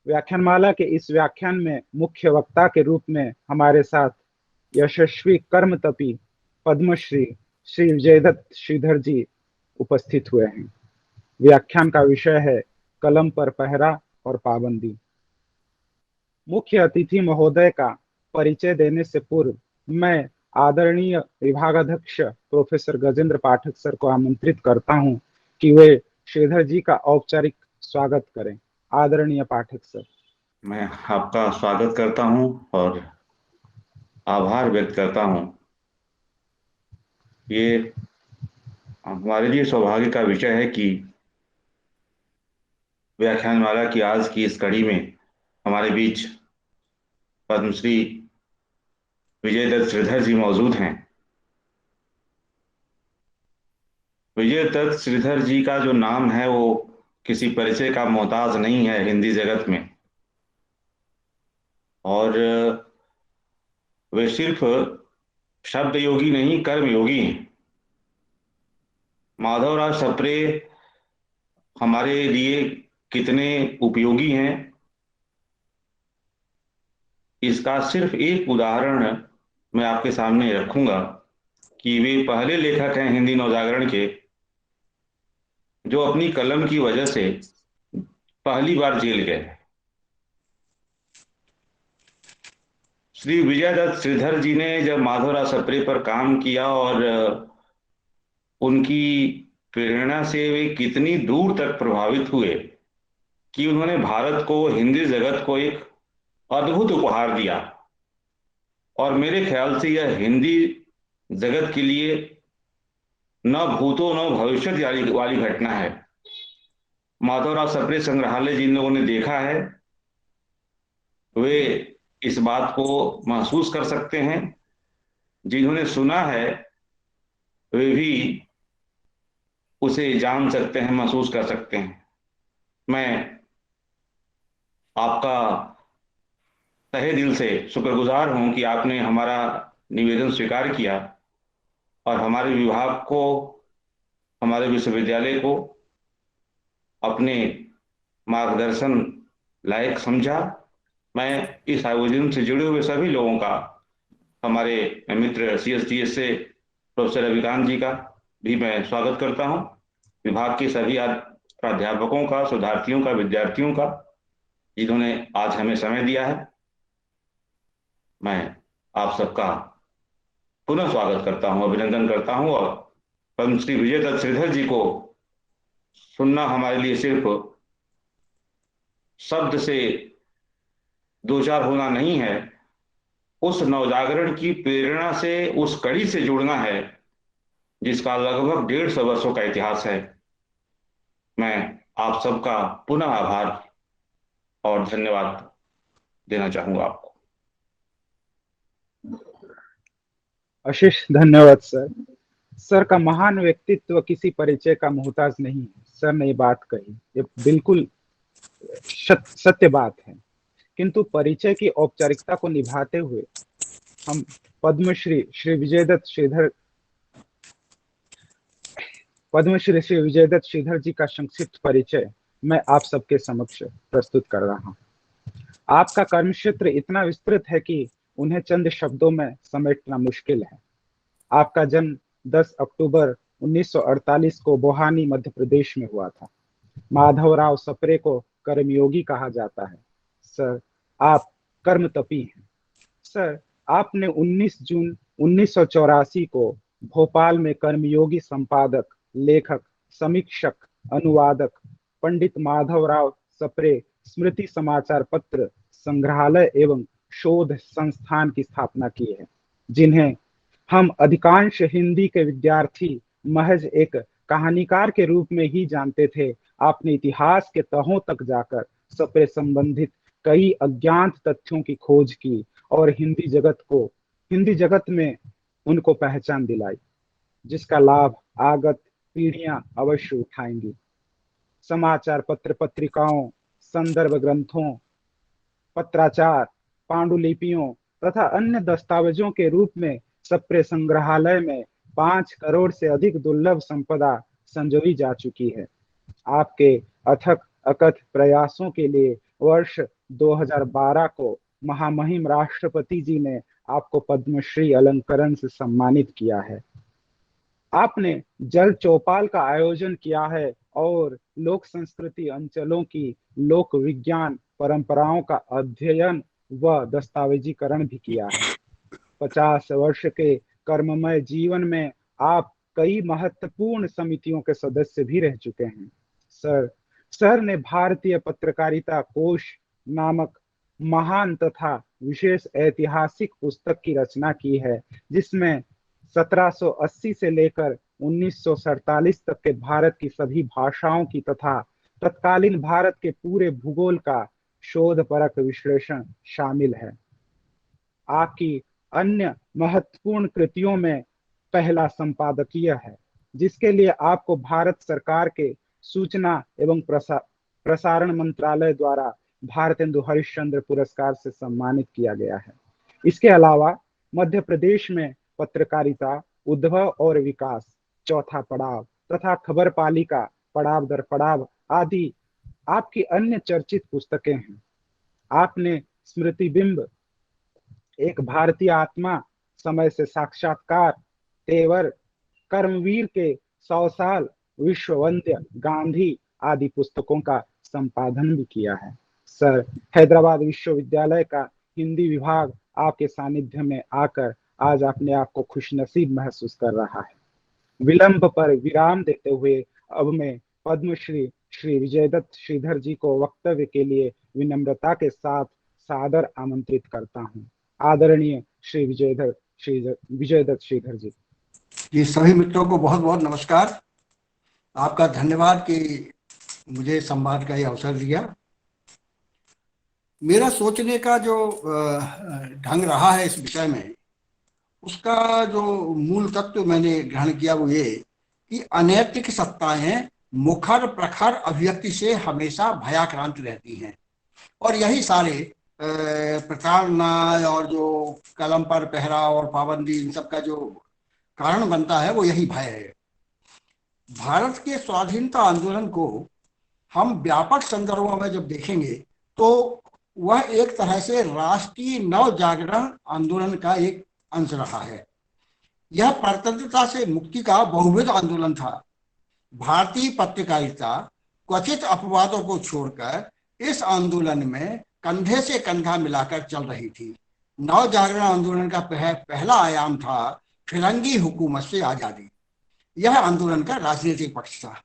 व्याख्यानमाला के इस व्याख्यान में मुख्य वक्ता के रूप में हमारे साथ यशस्वी कर्मतपी पद्मश्री श्री विजयदत्त श्रीधर जी उपस्थित हुए हैं। व्याख्यान का विषय है कलम पर पहरा और पाबंदी। मुख्य अतिथि महोदय का परिचय देने से पूर्व मैं आदरणीय विभागाध्यक्ष प्रोफेसर गजेंद्र पाठक सर को आमंत्रित करता हूं कि वे श्रीधर जी का औपचारिक स्वागत करें। आदरणीय पाठक सर। मैं आपका स्वागत करता हूं और आभार व्यक्त करता हूं। ये हमारे लिए सौभाग्य का विषय है कि व्याख्यानमाला की आज की इस कड़ी में हमारे बीच पद्मश्री विजयदत्त श्रीधर जी मौजूद हैं। विजयदत्त श्रीधर जी का जो नाम है वो किसी परिचय का मोहताज नहीं है हिंदी जगत में, और वे सिर्फ शब्द योगी नहीं, कर्म योगी हैं। माधवराव सप्रे हमारे लिए कितने उपयोगी हैं, इसका सिर्फ एक उदाहरण मैं आपके सामने रखूंगा कि वे पहले लेखक हैं हिंदी नवजागरण के जो अपनी कलम की वजह से पहली बार जेल गए। श्री विजयदत्त श्रीधर जी ने जब माधवराव सप्रे पर काम किया और उनकी प्रेरणा से वे कितनी दूर तक प्रभावित हुए कि उन्होंने भारत को, हिंदी जगत को एक अद्भुत उपहार दिया। और मेरे ख्याल से यह हिंदी जगत के लिए न भूतो न भविष्य वाली घटना है। माधवराव सप्रे संग्रहालय जिन लोगों ने देखा है वे इस बात को महसूस कर सकते हैं, जिन्होंने सुना है वे भी उसे जान सकते हैं, महसूस कर सकते हैं। मैं आपका तहे दिल से शुक्रगुजार हूं कि आपने हमारा निवेदन स्वीकार किया और हमारे विभाग को, हमारे विश्वविद्यालय को अपने मार्गदर्शन लायक समझा। मैं इस आयोजन से जुड़े हुए सभी लोगों का, हमारे मित्र CSDS से प्रोफेसर रविकांत जी का भी मैं स्वागत करता हूं। विभाग के सभी प्राध्यापकों का, शोधार्थियों का, विद्यार्थियों का, जिन्होंने आज हमें समय दिया है, मैं आप सबका पुनः स्वागत करता हूं, अभिनंदन करता हूं। और पद्मश्री विजयदत्त श्रीधर जी को सुनना हमारे लिए सिर्फ शब्द से दो चार होना नहीं है, उस नवजागरण की प्रेरणा से, उस कड़ी से जुड़ना है जिसका लगभग 150 वर्षों का इतिहास है। मैं आप सबका पुनः आभार और धन्यवाद देना चाहूंगा आपको। अशेष धन्यवाद सर। सर का महान व्यक्तित्व किसी परिचय का मोहताज नहीं है। सर ने ये बात कही, ये बिल्कुल सत्य बात है। किंतु परिचय की औपचारिकता को निभाते हुए हम पद्मश्री श्री विजयदत्त श्रीधर जी का संक्षिप्त परिचय मैं आप सबके समक्ष प्रस्तुत कर रहा हूं। आपका कर्म क्षेत्र इतना विस्तृत है कि उन्हें चंद शब्दों में समेटना मुश्किल है। आपका जन्म 10 अक्टूबर 1948 को बोहानी मध्य प्रदेश में हुआ था। माधवराव सप्रे को कर्मयोगी कहा जाता है। सर, आप कर्मतपी हैं। सर, आपने 19 जून 1984 को भोपाल में कर्मयोगी संपादक, लेखक, समीक्षक, अनुवादक पंडित माधवराव सप्रे स्मृति समाचार पत्र संग्रहालय एवं शोध संस्थान की स्थापना की है, जिन्हें हम अधिकांश हिंदी के विद्यार्थी महज एक कहानीकार के रूप में ही जानते थे। आपने इतिहास के तहों तक जाकर सप्रे संबंधित कई अज्ञात तथ्यों की खोज की और हिंदी जगत में उनको पहचान दिलाई, जिसका लाभ आगत पीढ़ियां अवश्य उठाएंगी। समाचार पत्र, पत्रिकाओं, संदर्भ ग्रंथों, पत्राचार, पांडुलिपियों तथा अन्य दस्तावेजों के रूप में सप्रे संग्रहालय में 5 करोड़ से अधिक दुर्लभ संपदा संजोई जा चुकी है। आपके अथक अकथ प्रयासों के लिए वर्ष 2012 को महामहिम राष्ट्रपति जी ने आपको पद्मश्री अलंकरण से सम्मानित किया है। आपने जल चौपाल का आयोजन किया है और लोक संस्कृति अंचलों की लोक विज्ञान परंपराओं का अध्ययन व दस्तावेजीकरण भी किया है। 50 वर्ष के कर्ममय जीवन में आप कई महत्वपूर्ण समितियों के सदस्य भी रह चुके हैं। सर ने भारतीय पत्रकारिता कोश नामक महान तथा विशेष ऐतिहासिक पुस्तक की रचना की है, जिसमें 1780 से लेकर 1947 तक के भारत की सभी भाषाओं की तथा तत्कालीन भारत के पूरे भूगोल का शोधपरक विश्लेषण शामिल है। आपकी अन्य महत्वपूर्ण कृतियों में पहला संपादकीय है, जिसके लिए आपको भारत सरकार के सूचना एवं प्रसारण मंत्रालय द्वारा भारतेंदु हरिश्चंद्र पुरस्कार से सम्मानित किया गया है। इसके अलावा मध्य प्रदेश में पत्रकारिता, उद्भव और विकास, चौथा पड़ाव तथा खबर पालिका, पड़ाव दर पड़ाव आदि आपकी अन्य चर्चित पुस्तकें हैं। आपने स्मृति बिंब, एक भारतीय आत्मा, समय से साक्षात्कार, तेवर, कर्मवीर के 100 साल, विश्ववंद्य, गांधी आदि पुस्तकों का संपादन भी किया है। सर, हैदराबाद विश्वविद्यालय का हिंदी विभाग आपके सानिध्य में आकर आज अपने आप को खुशनसीब महसूस कर रहा है। विलंब पर विराम देते हुए अब मैं पद्मश्री श्री विजयदत्त श्रीधर जी को वक्तव्य के लिए विनम्रता के साथ सादर आमंत्रित करता हूं। आदरणीय श्री विजयदत्त श्रीधर जी। जी, सभी मित्रों को बहुत बहुत नमस्कार। आपका धन्यवाद कि मुझे संवाद का ये अवसर दिया। मेरा सोचने का जो ढंग रहा है इस विषय में, उसका जो मूल तत्व मैंने ग्रहण किया वो ये कि अनैतिक सत्ताएं मुखर प्रखर अभिव्यक्ति से हमेशा भयाक्रांत रहती हैं, और यही सारे प्रताड़ना और जो कलम पर पहरा और पाबंदी, इन सब का जो कारण बनता है वो यही भय है। भारत के स्वाधीनता आंदोलन को हम व्यापक संदर्भों में जब देखेंगे तो वह एक तरह से राष्ट्रीय नव जागरण आंदोलन का एक अंश रहा है। यह परतंत्रता से मुक्ति का बहुविध आंदोलन था। भारतीय पत्रकारिता क्वचित अपवादों को छोड़कर इस आंदोलन में कंधे से कंधा मिलाकर चल रही थी। नव जागरण आंदोलन का पहला आयाम था फिरंगी हुकूमत से आजादी। यह आंदोलन का राजनीतिक पक्ष था।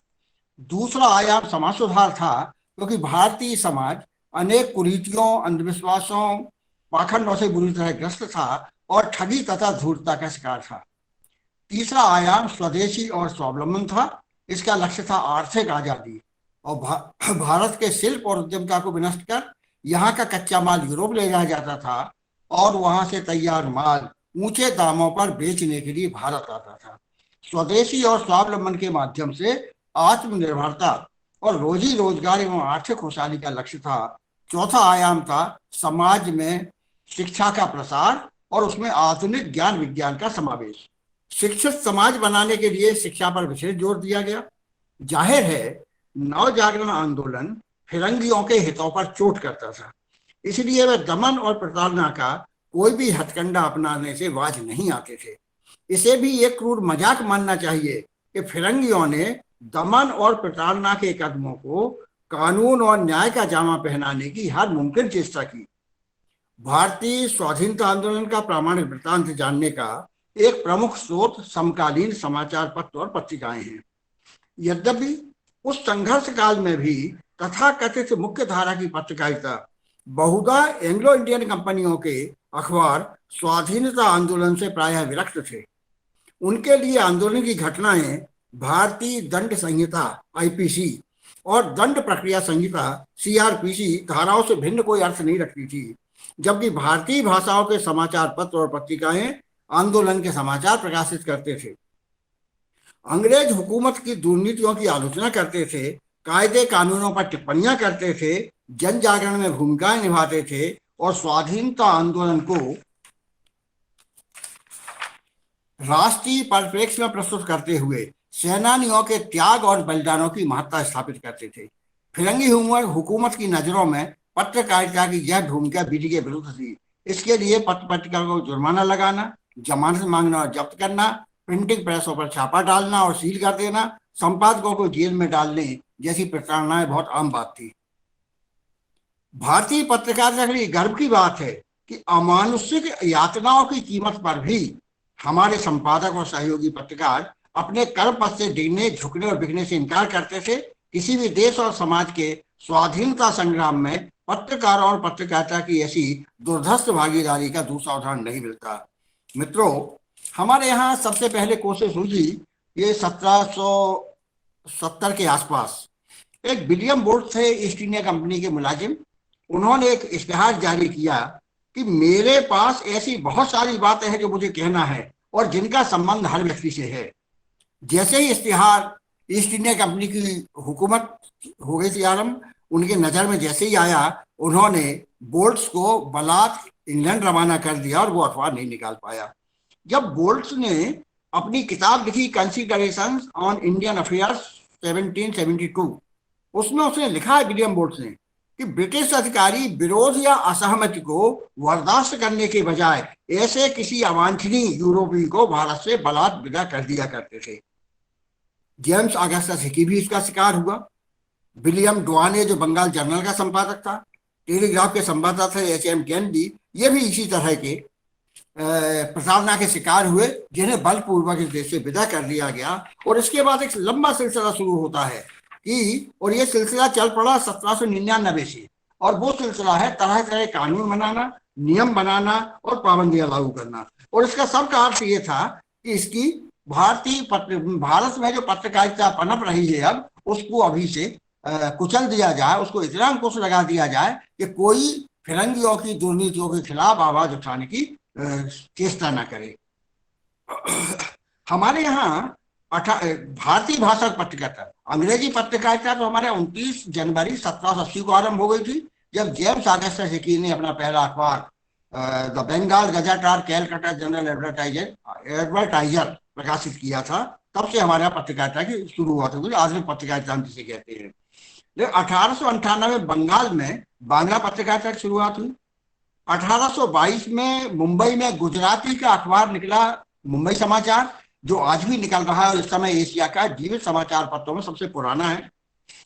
दूसरा आयाम समाज सुधार था, क्योंकि भारतीय समाज अनेक कुरीतियों, अंधविश्वासों, पाखंडों से बुरी तरह ग्रस्त था और ठगी तथा धूर्तता का शिकार था। तीसरा आयाम स्वदेशी और स्वावलंबन था। इसका लक्ष्य था आर्थिक आजादी और भारत के शिल्प और उद्यमिता को विनष्ट कर यहाँ का कच्चा माल यूरोप ले जाया जाता था और वहां से तैयार माल ऊंचे दामों पर बेचने के लिए भारत आता था। स्वदेशी और स्वावलंबन के माध्यम से आत्मनिर्भरता और रोजी रोजगार एवं आर्थिक खुशहाली का लक्ष्य था। चौथा आयाम था समाज में शिक्षा का प्रसार और उसमें आधुनिक ज्ञान विज्ञान का समावेश। शिक्षित समाज बनाने के लिए शिक्षा पर विशेष जोर दिया गया। जाहिर है नव जागरण आंदोलन फिरंगियों के हितों पर चोट करता था, इसलिए वे दमन और प्रताड़ना का कोई भी हथकंडा अपनाने से बाज नहीं आते थे। इसे भी एक क्रूर मजाक मानना चाहिए कि फिरंगियों ने दमन और प्रताड़ना के कदमों को कानून और न्याय का जामा पहनाने की हर मुमकिन चेष्टा की। भारतीय स्वाधीनता आंदोलन का प्रामाणिक वृत्तांत जानने का एक प्रमुख स्रोत समकालीन समाचार पत्र और पत्रिकाएं हैं। यद्यपि उस संघर्ष काल में भी तथाकथित मुख्य धारा की पत्रकारिता बहुधा एंग्लो इंडियन कंपनियों के अखबार स्वाधीनता आंदोलन से प्रायः विरक्त थे। उनके लिए आंदोलन की घटनाएं भारतीय दंड संहिता आईपीसी और दंड प्रक्रिया संहिता सीआरपीसी धाराओं से भिन्न कोई अर्थ नहीं रखती थी, जबकि भारतीय भाषाओं के समाचार पत्र और पत्रिकाएं आंदोलन के समाचार प्रकाशित करते थे। अंग्रेज हुकूमत की दुर्नीतियों की आलोचना करते थे, कायदे कानूनों पर टिप्पणियां करते थे, जन जागरण में भूमिकाएं निभाते थे और स्वाधीनता आंदोलन को राष्ट्रीय परिप्रेक्ष्य में प्रस्तुत करते हुए सेनानियों के त्याग और बलिदानों की महत्ता स्थापित करते थे। फिरंगी हुकूमत की नजरों में पत्रकारिता की यह भूमिका विधि के विरुद्ध थी। इसके लिए पत्र पत्रिका को जुर्माना लगाना, जमानत मांगना और जब्त करना, प्रिंटिंग प्रेसों पर छापा डालना और सील कर देना, संपादकों को जेल में डालने जैसी प्रताड़नाएं बहुत आम बात थी। भारतीय पत्रकारिता के लिए गर्व की बात है कि अमानुषिक यातनाओं की कीमत पर भी हमारे संपादक और सहयोगी पत्रकार अपने कर्म पथ से डिगने, झुकने और बिकने से इनकार करते थे। किसी भी देश और समाज के स्वाधीनता संग्राम में पत्रकारों और पत्रकारिता की ऐसी दुर्धर्ष भागीदारी का दूसरा उदाहरण नहीं मिलता। मित्रों, हमारे यहाँ सबसे पहले कोशिश हुई ये 1770 के आसपास। एक विलियम बोर्ड थे ईस्ट इंडिया कंपनी के मुलाजिम। उन्होंने एक इश्तिहार जारी किया कि मेरे पास ऐसी बहुत सारी बातें हैं जो मुझे कहना है और जिनका संबंध हर व्यक्ति से है। जैसे ही इश्तिहार ईस्ट इंडिया कंपनी की हुकूमत हो गई थी आरंभ, उनके नजर में जैसे ही आया, उन्होंने बोल्ट्स को बलात् इंग्लैंड रवाना कर दिया और वो अखबार नहीं निकाल पाया। जब बोल्ट्स ने अपनी किताब लिखी कंसिडरेशंस ऑन इंडियन अफेयर्स 1772, उसमें उसने लिखा है विलियम बोल्ट्स ने कि ब्रिटिश अधिकारी विरोध या असहमति को बर्दाश्त करने के बजाय ऐसे किसी अवांछनीय यूरोपीय को भारत से बलात् विदा कर दिया करते थे। जेम्स ऑगस्टस हिकी भी इसका शिकार हुआ। विलियम डुआने, जो बंगाल जर्नल का संपादक था, टेलीग्राफ के संवाददाता एच.एम. कैनेडी, ये भी इसी तरह के प्रताड़ना के शिकार हुए, जिन्हें बलपूर्वक इस देश से विदा कर दिया गया। और इसके बाद एक लंबा सिलसिला शुरू होता है और ये सिलसिला चल पड़ा 1799 से, और वो सिलसिला है तरह तरह कानून बनाना, नियम बनाना और पाबंदियां लागू करना। और इसका सबका अर्थ ये था कि इसकी भारत में जो पत्रकारिता पनप रही है अब, उसको अभी से कुचल दिया जाए, उसको इतना अंकुश लगा दिया जाए कि कोई फिरंगियों की दुर्नीतियों के खिलाफ आवाज उठाने की चेष्टा न करे। हमारे यहाँ भारतीय भाषा पत्रकारिता, अंग्रेजी पत्रकारिता तो हमारे 29 जनवरी 1780 को आरंभ हो गई थी, जब जेम्स ऑगस्टस हिकी ने अपना पहला अखबार the Bengal gazetteer Calcutta general advertiser प्रकाशित किया था। तब से हमारे यहाँ पत्रकारिता की शुरुआत हुई, आधुनिक पत्रकारिता हम जिसे कहते हैं। लेकिन 1898 बंगाल में बांग्ला पत्रकारिता की शुरुआत हुई। 1822 में मुंबई में गुजराती का अखबार निकला, मुंबई समाचार, जो आज भी निकल रहा है। इस समय एशिया का जीवित समाचार पत्रों में सबसे पुराना है।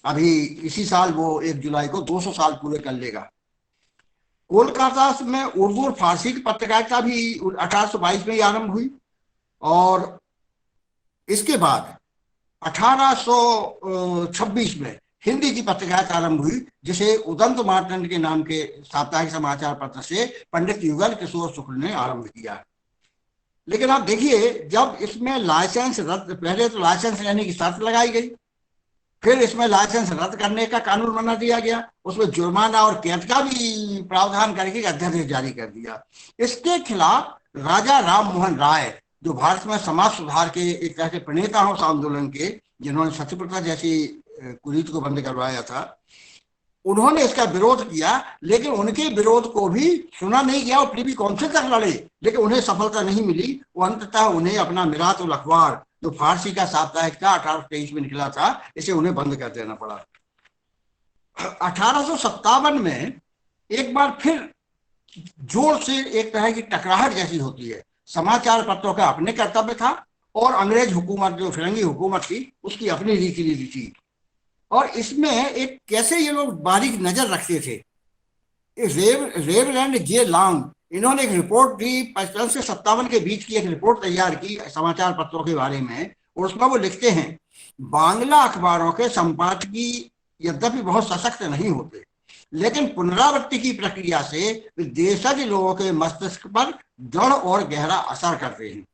अभी इसी साल वो 1 जुलाई को 200 साल पूरे कर लेगा। कोलकाता में उर्दू और फारसी की पत्रकारिता भी 1822 में ही आरंभ हुई। और इसके बाद 1826 में हिंदी की पत्रकारिता आरंभ हुई, जिसे उदंत मार्तंड के नाम के साप्ताहिक समाचार पत्र से पंडित युगल किशोर शुक्ल ने आरंभ किया। लेकिन आप देखिए, जब इसमें लाइसेंस रद्द, पहले तो लाइसेंस लेने की शर्त लगाई गई, फिर इसमें लाइसेंस रद्द करने का कानून बना दिया गया, उसमें जुर्माना और कैद का भी प्रावधान करके अध्यादेश जारी कर दिया। इसके खिलाफ राजा राम मोहन राय, जो भारत में समाज सुधार के एक तरह के प्रणेता हो उस आंदोलन के, जिन्होंने सती प्रथा जैसी कुरीति को बंद करवाया था, उन्होंने इसका विरोध किया। लेकिन उनके विरोध को भी सुना नहीं गया और प्रीवी काउंसिल तक लड़े, लेकिन उन्हें सफलता नहीं मिली। वो अंततः उन्हें अपना मिरातुल अखबार, जो फारसी का साप्ताहिक था, 1823 में निकला था, इसे उन्हें बंद कर देना पड़ा। 1857 में एक बार फिर जोर से एक तरह की टकराहट जैसी होती है। समाचार पत्रों का अपने कर्तव्य था और अंग्रेज हुकूमत, जो फिरंगी हुकूमत थी, उसकी अपनी रीति नीति थी। और इसमें एक कैसे ये लोग बारीक नजर रखते थे। रेवरेंड जे लॉन्ग, इन्होंने एक रिपोर्ट दी, 55 से 57 के बीच की एक रिपोर्ट तैयार की समाचार पत्रों के बारे में। और उसमें वो लिखते हैं, बांग्ला अखबारों के संपादकीय यद्यपि बहुत सशक्त नहीं होते, लेकिन पुनरावृत्ति की प्रक्रिया से देशज लोगों के मस्तिष्क पर दृढ़ और गहरा असर करते हैं,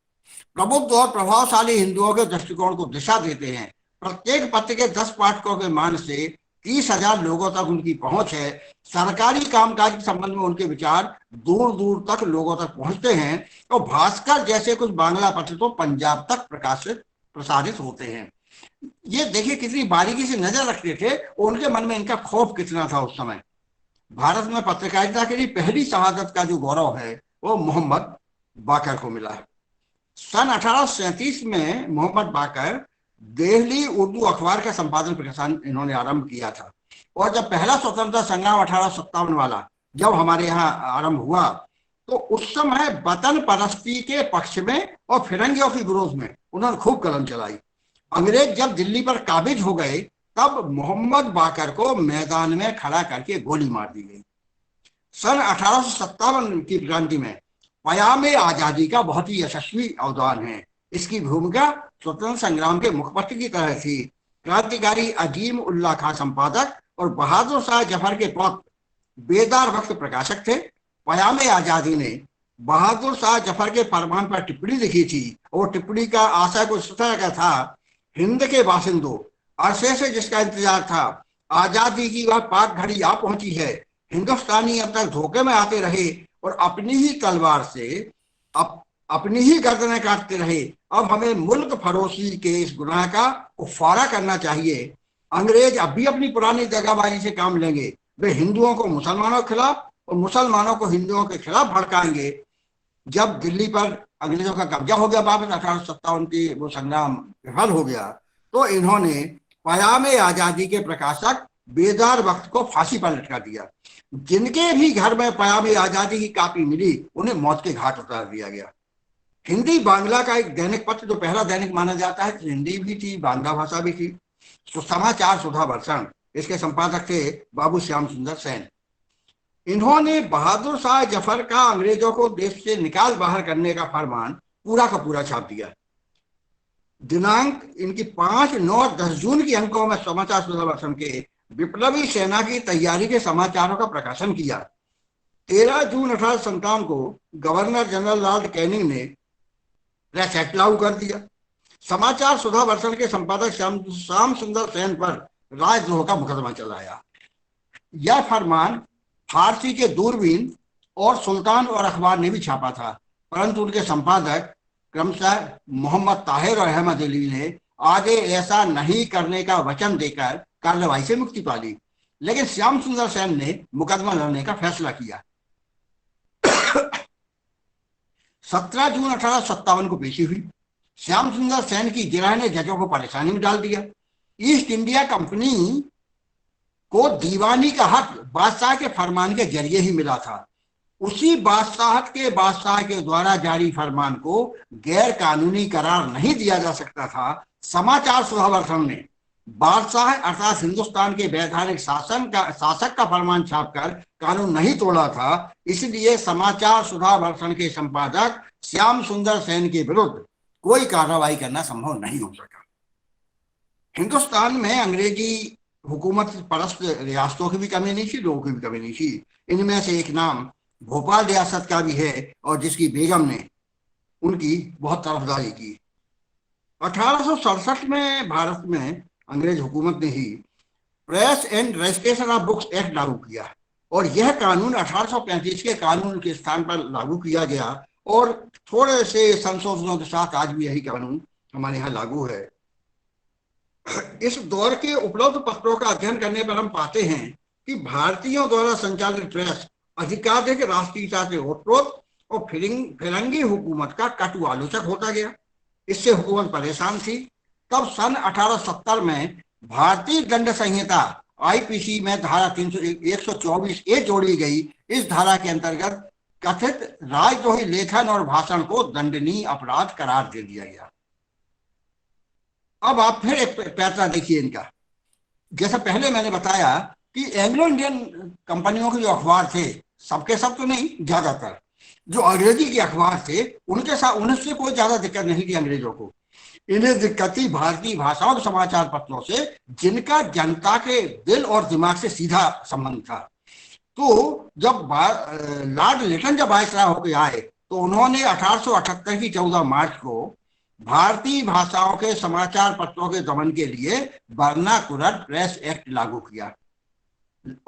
प्रबुद्ध और प्रभावशाली हिंदुओं के दृष्टिकोण को दिशा देते हैं। प्रत्येक पत्र के 10 पाठकों के मान से 30,000 लोगों तक उनकी पहुंच है। सरकारी कामकाज के संबंध में उनके विचार दूर दूर तक लोगों तक पहुंचते हैं। और भास्कर जैसे कुछ बांग्ला पत्र तो पंजाब तक प्रसारित होते हैं। ये देखिए कितनी बारीकी से नजर रखते थे, उनके मन में इनका खौफ कितना था उस समय। भारत में पत्रकारिता के लिए पहली शहादत का जो गौरव है वो मोहम्मद बाकर को मिला है। सन 1837 में मोहम्मद बाकर दिल्ली उर्दू अखबार का संपादन प्रकाशन इन्होंने आरंभ किया था। और जब पहला स्वतंत्रता संग्राम 1857 वाला जब हमारे यहाँ आरंभ हुआ, तो उस समय वतन परस्ती के पक्ष में और फिरंगियों के विरोध में उन्होंने खूब कलम चलाई। अंग्रेज जब दिल्ली पर काबिज हो गए, तब मोहम्मद बाकर को मैदान में खड़ा करके गोली मार दी गई। सन 1857 की क्रांति में पयामे आजादी का बहुत ही यशस्वी अवदान है। इसकी भूमिका स्वतंत्रता संग्राम के मुखपत्र की तरह थी। क्रांतिकारी अजीम उल्लाह खां संपादक और बहादुर शाह जफर के पौत्र बेदार वक्त प्रकाशक थे। पयामे आजादी ने बहादुर शाह जफर के फरमान पर टिप्पणी लिखी थी और टिप्पणी का आशय कुछ इस तरह का था: हिंद के बासिंदों, अरसे से जिसका इंतजार था, आजादी की वह पाक घड़ी आ पहुंची है। हिंदुस्तानी अब तक धोखे में आते रहे और अपनी ही तलवार से अपनी ही गर्दनें काटते रहे। अब हमें मुल्क फरोशी के इस गुनाह का कुफारा करना चाहिए। अंग्रेज अब भी अपनी पुरानी दगाबाजी से काम लेंगे। वे हिंदुओं को मुसलमानों के खिलाफ और मुसलमानों को हिंदुओं के खिलाफ भड़काएंगे। जब दिल्ली पर अंग्रेजों का कब्जा हो गया वापस 1857 की वो संग्राम विफल हो गया, तो इन्होंने पयामे आजादी के प्रकाशक बेदार वक्त को फांसी पर लटका दिया। जिनके भी घर में पयामे आजादी की कापी मिली, उन्हें मौत के घाट उतार दिया गया। हिंदी बांग्ला का एक दैनिक पत्र जो पहला दैनिक माना जाता है, हिंदी भी थी, बांग्ला भाषा भी थी, समाचार सुधा वर्षण। इसके संपादक थे बाबू श्याम सुंदर सेन। इन्होंने बहादुर शाह जफर का अंग्रेजों को देश से निकाल बाहर करने का फरमान पूरा का पूरा छाप दिया। दिनांक इनकी 5, 9 और 10 जून की अंकों में समाचार सुधा वर्षण के विप्लवी सेना की तैयारी के समाचारों का प्रकाशन किया। 13 जून 1857 को गवर्नर जनरल लॉर्ड कैनिंग ने प्रेस एक्ट लागू कर दिया। समाचार सुधा वर्षण के संपादक श्याम सुंदर सेन पर राजद्रोह का मुकदमा चलाया। यह फरमान फारसी के दूरबीन और सुल्तान और अखबार ने भी छापा था, परंतु उनके संपादक क्रमशः मोहम्मद ताहिर और अहमद अली ने आगे ऐसा नहीं करने का वचन देकर कार्रवाई से मुक्ति पा ली। लेकिन श्याम सुंदर सेन ने मुकदमा लड़ने का फैसला किया। 17 जून 1857 को पेशी हुई। श्याम सुंदर सेन की गिरह ने जजों को परेशानी में डाल दिया। ईस्ट इंडिया कंपनी को दीवानी का हक बादशाह के फरमान के जरिए ही मिला था। उसी बादशाह के द्वारा जारी फरमान को गैर कानूनी करार नहीं दिया जा सकता था। समाचार सुधा वर्षण ने बादशाह अर्थात हिंदुस्तान के वैधानिक शासक का फरमान छापकर कानून नहीं तोड़ा था। इसलिए समाचार सुधा वर्षण के संपादक श्याम सुंदर सेन के विरुद्ध कोई कार्रवाई करना संभव नहीं हो सका। हिंदुस्तान में अंग्रेजी हुकूमत परस्त रियासतों की भी कमी नहीं थी, लोगों की भी कमी नहीं थी। इनमें से एक नाम भोपाल रियासत का भी है और जिसकी बेगम ने उनकी बहुत तरफदारी की। 1867 में भारत में अंग्रेज हुकूमत ने ही press and registration of books act लागू किया और यह कानून 1835 के कानून के स्थान पर लागू किया गया और थोड़े से संशोधनों के साथ आज भी यही कानून हमारे यहाँ लागू है। इस दौर के उपलब्ध पत्रों का अध्ययन करने पर हम पाते हैं कि भारतीयों द्वारा संचालित प्रेस अधिकाधिक राष्ट्रीयता से ओतप्रोत और फिरंगी हुकूमत का कटु आलोचक होता गया। इससे हुकूमत परेशान थी। तब सन 1870 में भारतीय दंड संहिता आईपीसी में धारा 124A जोड़ी गई। इस धारा के अंतर्गत कथित राजद्रोही लेखन और भाषण को दंडनीय अपराध करार दे दिया गया। अब आप फिर एक पैतरा देखिए इनका। जैसा पहले मैंने बताया कि एंग्लो इंडियन कंपनियों के जो अखबार थे, सबके सब तो नहीं, ज्यादातर जो अंग्रेजी के अखबार थे उनके साथ उनसे कोई ज्यादा दिक्कत नहीं थी अंग्रेजों को। इन्हें दिक्कत थी भारतीय भाषाओं के समाचार पत्रों से, जिनका जनता के दिल और दिमाग से सीधा संबंध था। तो जब लॉर्ड लिटन जब वायसराय होकर आए तो उन्होंने 1878 की 14 मार्च को भारतीय भाषाओं के समाचार पत्रों के दमन के लिए वर्नाकुलर प्रेस एक्ट लागू किया।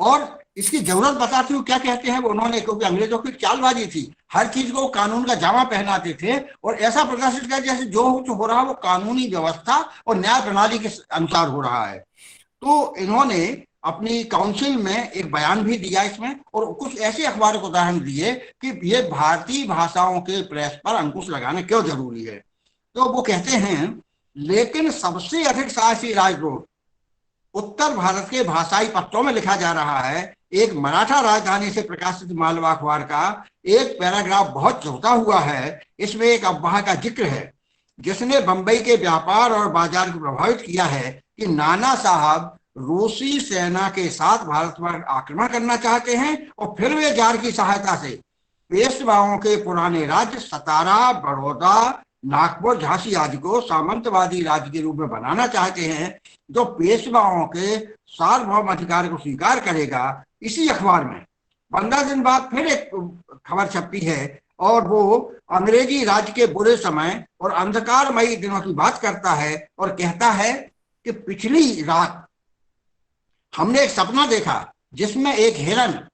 और इसकी जरूरत बताते हुए क्या कहते हैं वो उन्होंने, क्योंकि अंग्रेजों की चालबाजी थी, हर चीज को कानून का जामा पहनाते थे और ऐसा प्रदर्शित किया जैसे जो कुछ हो रहा है वो कानूनी व्यवस्था और न्याय प्रणाली के अनुसार हो रहा है। तो इन्होंने अपनी काउंसिल में एक बयान भी दिया इसमें और कुछ ऐसे अखबारों को उदाहरण दिए कि ये भारतीय भाषाओं के प्रेस पर अंकुश लगाना क्यों जरूरी है। तो वो कहते हैं, लेकिन सबसे अधिक साहसी राजद्रोह उत्तर भारत के भाषाई पत्रों में लिखा जा रहा है। एक मराठा राजधानी से प्रकाशित मालवा अखबार का एक पैराग्राफ बहुत चौंका हुआ है। इसमें एक अफवाह का जिक्र है जिसने बंबई के व्यापार और बाजार को प्रभावित किया है कि नाना साहब रूसी सेना के साथ भारत पर आक्रमण करना चाहते हैं और फिर वे जार की सहायता से पेशवाओं के पुराने राज्य सतारा, बड़ौदा, नागपुर, झांसी आदि को सामंतवादी राज्य के रूप में बनाना चाहते हैं जो पेशवाओं के सार्वभौम अधिकार को स्वीकार करेगा। इसी अखबार में 15 दिन बाद फिर एक खबर छपी है और वो अंग्रेजी राज के बुरे समय और अंधकारमयी दिनों की बात करता है और कहता है कि पिछली रात हमने एक सपना देखा जिसमें एक हिरन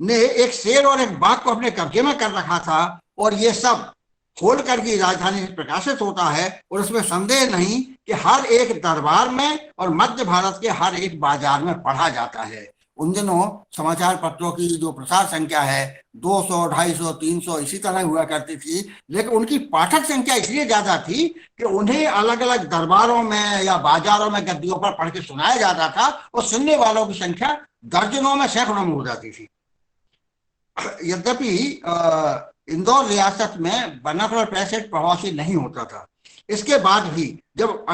ने एक शेर और एक बाघ को अपने कब्जे में कर रखा था और ये सब होलकर की राजधानी से प्रकाशित होता है और उसमें संदेह नहीं कि हर एक दरबार में और मध्य भारत के हर एक बाजार में पढ़ा जाता है। उन दिनों समाचार पत्रों की जो प्रसार संख्या है 200, 250, 300 इसी तरह हुआ करती थी, लेकिन उनकी पाठक संख्या इसलिए ज्यादा थी कि उन्हें अलग अलग दरबारों में या बाजारों में गद्दियों पर पढ़ के सुनाया जाता था और सुनने वालों की संख्या दर्जनों में, सैकड़ों में हो जाती थी। यद्यपि इंदौर रियासत में वर्नाकुलर प्रेस एक्ट प्रभावशील नहीं होता था। इसके बाद भी जब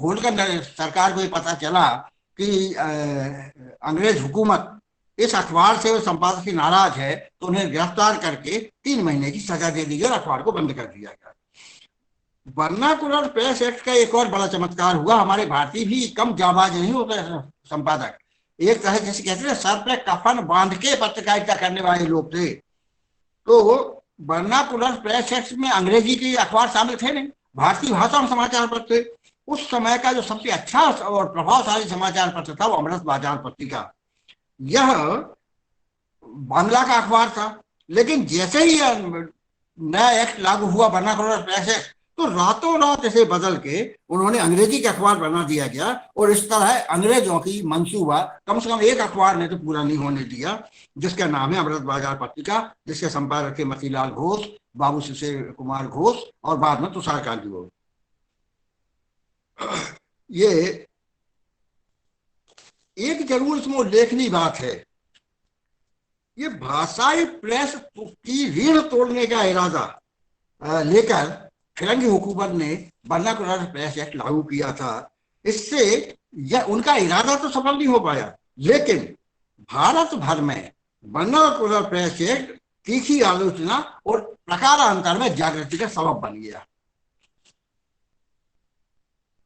होलकर सरकार को ये पता चला कि अंग्रेज हुकूमत इस अखबार से संपादक की नाराज है तो उन्हें गिरफ्तार करके 3 महीने की सजा दे दी गई और अखबार को बंद कर दिया गया। वर्नाकुलर प्रेस एक्ट का एक और बड़ा चमत्कार हुआ। हमारे भारतीय भी कम जाबाज नहीं होते संपादक, एक तरह जैसे कहते हैं सर पे कफन बांध के पत्रकारिता करने वाले लोग थे। तो वर्नाकुलर प्रेस एक्ट में अंग्रेजी के अखबार शामिल थे नहीं, भारतीय भाषा में समाचार पत्र थे। उस समय का जो सबसे अच्छा और प्रभावशाली समाचार पत्र था वो अमृत बाजार पत्रिका। यह बांग्ला का अखबार था, लेकिन जैसे ही नया एक्ट लागू हुआ वर्नाकुलर प्रेस एक्ट, तो रातों रात इसे बदल के उन्होंने अंग्रेजी के अखबार बना दिया गया और इस तरह अंग्रेजों की मंसूबा कम से कम एक अखबार ने तो पूरा नहीं होने दिया, जिसका नाम है अमृत बाजार पत्रिका, जिसके संपादक थे मतीलाल घोष, बाबू शिशिर कुमार घोष और बाद में तुषार कांति घोष। ये एक जरूर इसमें उल्लेखनीय बात है, ये भाषाई प्रेस की रीढ़ तोड़ने का इरादा लेकर फिरंगी हुकूमत ने वर्नाकुलर प्रेस एक्ट लागू किया था। इससे उनका इरादा तो सफल नहीं हो पाया, लेकिन भारत भर में वर्नाकुलर प्रेस एक्ट तीखी आलोचना और प्रकारांतर में जागृति का सबब बन गया।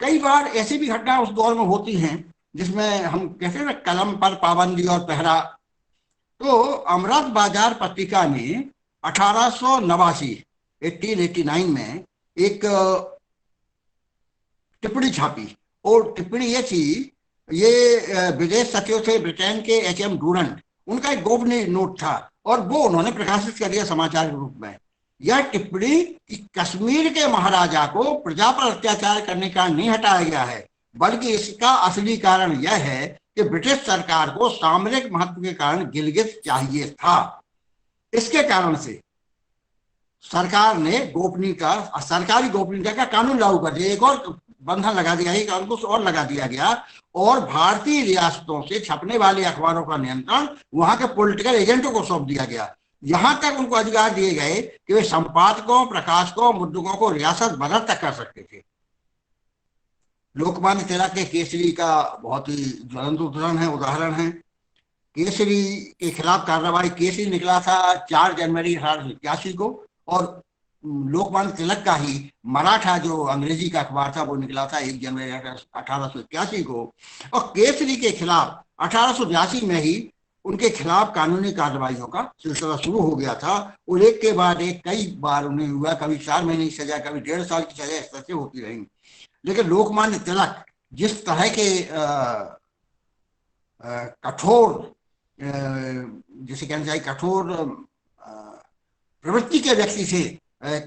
कई बार ऐसी भी घटना उस दौर में होती हैं जिसमें हम कहते हैं ना कलम पर पाबंदी और पहरा। तो अमृत बाजार पत्रिका ने 1889 में एक टिप्पणी छापी और टिप्पणी ये थी, ये विदेश सचिव थे ब्रिटेन के HM डूरंट, उनका एक गोपनीय नोट था और वो उन्होंने प्रकाशित कर दिया समाचार के रूप में। यह टिप्पणी कि कश्मीर के महाराजा को प्रजा पर अत्याचार करने का नहीं हटाया गया है, बल्कि इसका असली कारण यह है कि ब्रिटिश सरकार को सामरिक महत्व के कारण गिलगित चाहिए था। इसके कारण से सरकार ने सरकारी गोपनीयता का कानून लागू कर दिया, एक और बंधन लगा दिया, एक अंकुश और लगा दिया गया और भारतीय रियासतों से छपने वाले अखबारों का नियंत्रण वहां के पॉलिटिकल एजेंटों को सौंप दिया गया। यहां तक उनको अधिकार दिए गए कि वे संपादकों, प्रकाशकों, मुद्रकों को रियासत बदल तक कर सकते थे। लोकमान्य तिलक के केसरी का बहुत ही ज्वलंत उदाहरण है। केसरी के खिलाफ कार्रवाई, केसरी निकला था 4 जनवरी 1881 को और लोकमान्य तिलक का ही मराठा जो अंग्रेजी का अखबार था वो निकला था 1 जनवरी 1881 को। और केसरी के खिलाफ 1882 में ही उनके खिलाफ कानूनी कार्रवाइयों का सिलसिला शुरू हो गया था और एक के बाद एक कई बार उन्हें हुआ, कभी 4 महीने की सजा, कभी 1.5 साल की सजा, इस तरह से होती रही। लेकिन लोकमान्य तिलक जिस तरह के कठोर, जिसे कहना चाहिए कठोर प्रवृत्ति के व्यक्ति थे,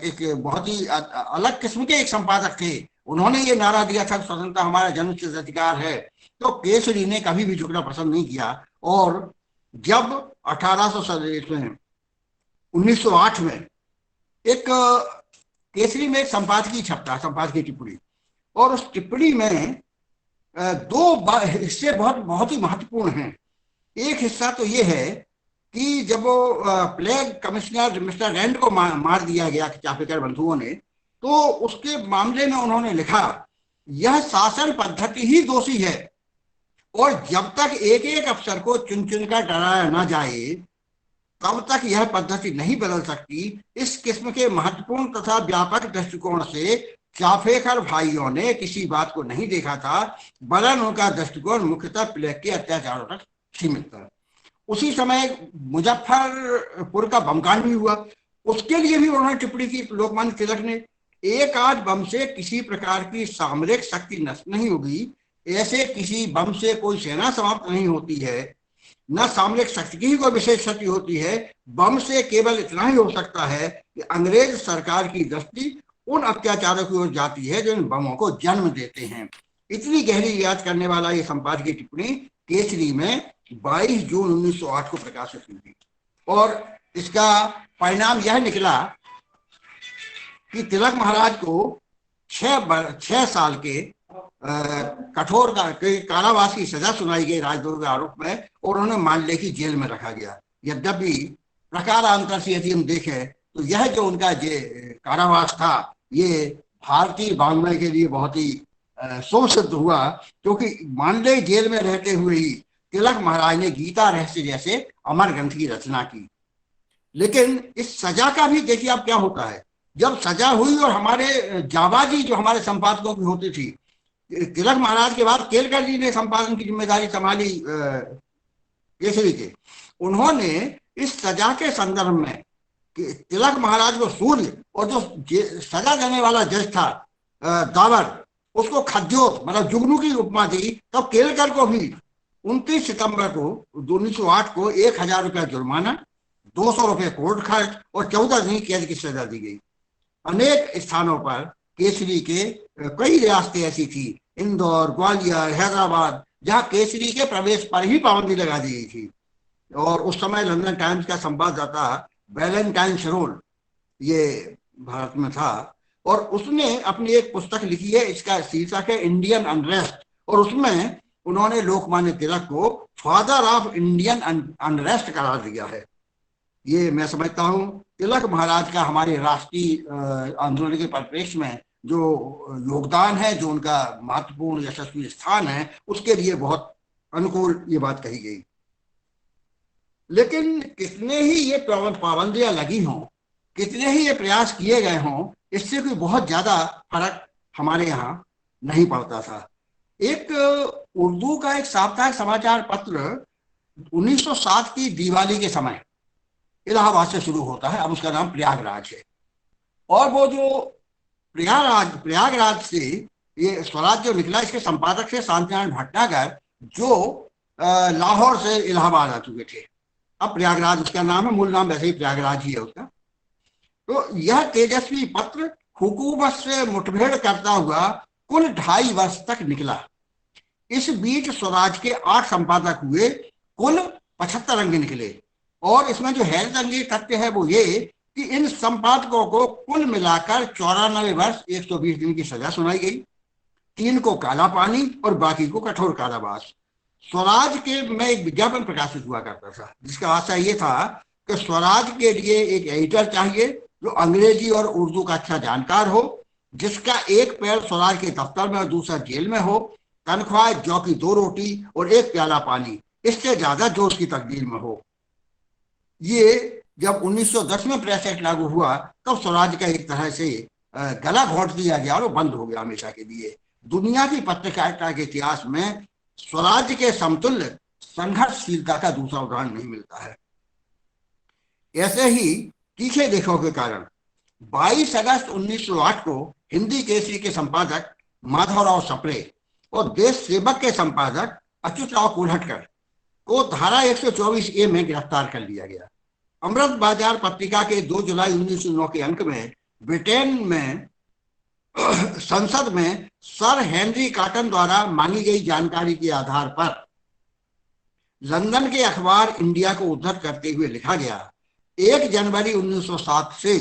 एक बहुत ही अलग किस्म के एक संपादक थे, उन्होंने ये नारा दिया था स्वतंत्रता हमारा जन्मसिद्ध अधिकार है। तो केसरी ने कभी भी झुकना पसंद नहीं किया और जब 1908 में एक केसरी में एक संपादकीय छपता, संपादकीय टिप्पणी, और उस टिप्पणी में दो हिस्से बहुत बहुत ही महत्वपूर्ण हैं। एक हिस्सा तो ये है कि जब वो प्लेग कमिश्नर मिस्टर रैंड को मार दिया गया चापेकर बंधुओं ने, तो उसके मामले में उन्होंने लिखा, यह शासन पद्धति ही दोषी है और जब तक एक एक अफसर को चुन चुन कर डराया न जाए तब तक यह पद्धति नहीं बदल सकती। इस किस्म के महत्वपूर्ण तथा व्यापक दृष्टिकोण से चाफेकर भाइयों ने किसी बात को नहीं देखा था, वरन उनका दृष्टिकोण मुख्यतः प्लेग के अत्याचारों तक सीमित था। उसी समय मुजफ्फरपुर का बमकांड भी हुआ, उसके लिए भी उन्होंने टिप्पणी की लोकमान्य तिलक ने, एक आध बम से किसी प्रकार की सामरिक शक्ति नष्ट नहीं होगी, ऐसे किसी बम से कोई सेना समाप्त नहीं होती है, न सामरिक शक्ति की ही कोई विशेष शक्ति होती है। बम से केवल इतना ही हो सकता है कि अंग्रेज सरकार की दृष्टि उन अत्याचारों की ओर जाती है जो इन बमों को जन्म देते हैं। इतनी गहरी याद करने वाला ये संपादकीय टिप्पणी केसरी में 22 जून 1908 को प्रकाशित हुई थी और इसका परिणाम यह निकला कि तिलक महाराज को 6 साल के कठोर कारावास की सजा सुनाई गई राजद्रोह के आरोप में और उन्हें मांडले की जेल में रखा गया। यद्यपि प्रकारांतर से यदि हम देखें तो यह जो उनका कारावास था ये भारतीय वाङ्मय के लिए बहुत ही शुभ सिद्ध हुआ, क्योंकि मांडले जेल में रहते हुए ही तिलक महाराज ने गीता रहस्य जैसे अमर ग्रंथ की रचना की। लेकिन इस सजा का भी देखिए आप क्या होता है, जब सजा हुई और हमारे जाबाजी जो हमारे संपादकों की होती थी, तिलक महाराज के बाद केलकर जी ने संपादन की जिम्मेदारी संभाली केसरी के, उन्होंने इस सजा के संदर्भ में तिलक महाराज को सूर्य और जो सजा देने वाला जज था दावर, उसको खद्योत मतलब जुगनू की उपमा दी। तब केलकर को भी 29 सितंबर को 1908 को 1000 रुपया जुर्माना, 200 रुपये कोर्ट खर्च और 14 दिन कैद की सजा दी गई। अनेक स्थानों पर केसरी के कई रियासतें ऐसी थी, इंदौर, ग्वालियर, हैदराबाद, जहां केसरी के प्रवेश पर ही पाबंदी लगा दी गई थी। और उस समय लंदन टाइम्स का संवाददाता वैलेंटाइन शरोल ये भारत में था और उसने अपनी एक पुस्तक लिखी है, इसका शीर्षक है इंडियन अनरेस्ट, और उसमें उन्होंने लोकमान्य तिलक को फादर ऑफ इंडियन अनरेस्ट करार दिया है। ये मैं समझता हूँ तिलक महाराज का हमारे राष्ट्रीय आंदोलन के परिप्रेक्ष्य में जो योगदान है, जो उनका महत्वपूर्ण यशस्वी स्थान है, उसके लिए बहुत अनुकूल ये बात कही गई। लेकिन कितने ही ये पाबंदियां लगी हों, कितने ही ये प्रयास किए गए हों, इससे कोई बहुत ज्यादा फर्क हमारे यहाँ नहीं पड़ता था। एक उर्दू का एक साप्ताहिक समाचार पत्र 1907 की दिवाली के समय इलाहाबाद से शुरू होता है, अब उसका नाम प्रयागराज है। और वो जो प्रयागराज से ये स्वराज जो निकला, इसके संपादक थे शांतिनारायण भटनागर, जो लाहौर से इलाहाबाद आ चुके थे। अब प्रयागराज उसका नाम है, मूल नाम वैसे ही प्रयागराज ही है उसका। तो यह तेजस्वी पत्र हुकूमत से मुठभेड़ करता हुआ कुल 2.5 वर्ष तक निकला। इस बीच स्वराज के 8 संपादक हुए, कुल 75 अंक निकले। और इसमें जो हैरत अंगेज तथ्य है वो ये कि इन संपादकों को कुल मिलाकर 94 वर्ष 120 दिन की सजा सुनाई गई। 3 को काला पानी और बाकी को कठोर कारावास। स्वराज के में एक विज्ञापन प्रकाशित हुआ करता था, जिसका आशय ये था कि स्वराज के लिए एक एडिटर चाहिए जो अंग्रेजी और उर्दू का अच्छा जानकार हो, जिसका एक पैर स्वराज के दफ्तर में और दूसरा जेल में हो, तनख्वाह जौ की 2 रोटी और 1 प्याला पानी, इससे ज्यादा जो उसकी तकदीर में हो। ये जब 1910 में प्रेस एक्ट लागू हुआ तब स्वराज का एक तरह से गला घोंट दिया गया और वो बंद हो गया हमेशा के लिए। दुनिया की पत्रकारिता के इतिहास में स्वराज के समतुल्य संघर्षशीलता का दूसरा उदाहरण नहीं मिलता है। ऐसे ही तीखे लेखों के कारण 22 अगस्त 1908 को हिंदी केसरी के संपादक माधवराव सप्रे और देश सेवक के संपादक अच्युतराव कुलहटकर को धारा 124A में गिरफ्तार कर लिया गया। अमृत बाजार पत्रिका के 2 जुलाई 1909 के अंक में ब्रिटेन में संसद में सर हेनरी कॉटन द्वारा मांगी गई जानकारी के आधार पर लंदन के अखबार इंडिया को उद्धृत करते हुए लिखा गया, 1 जनवरी 1907 से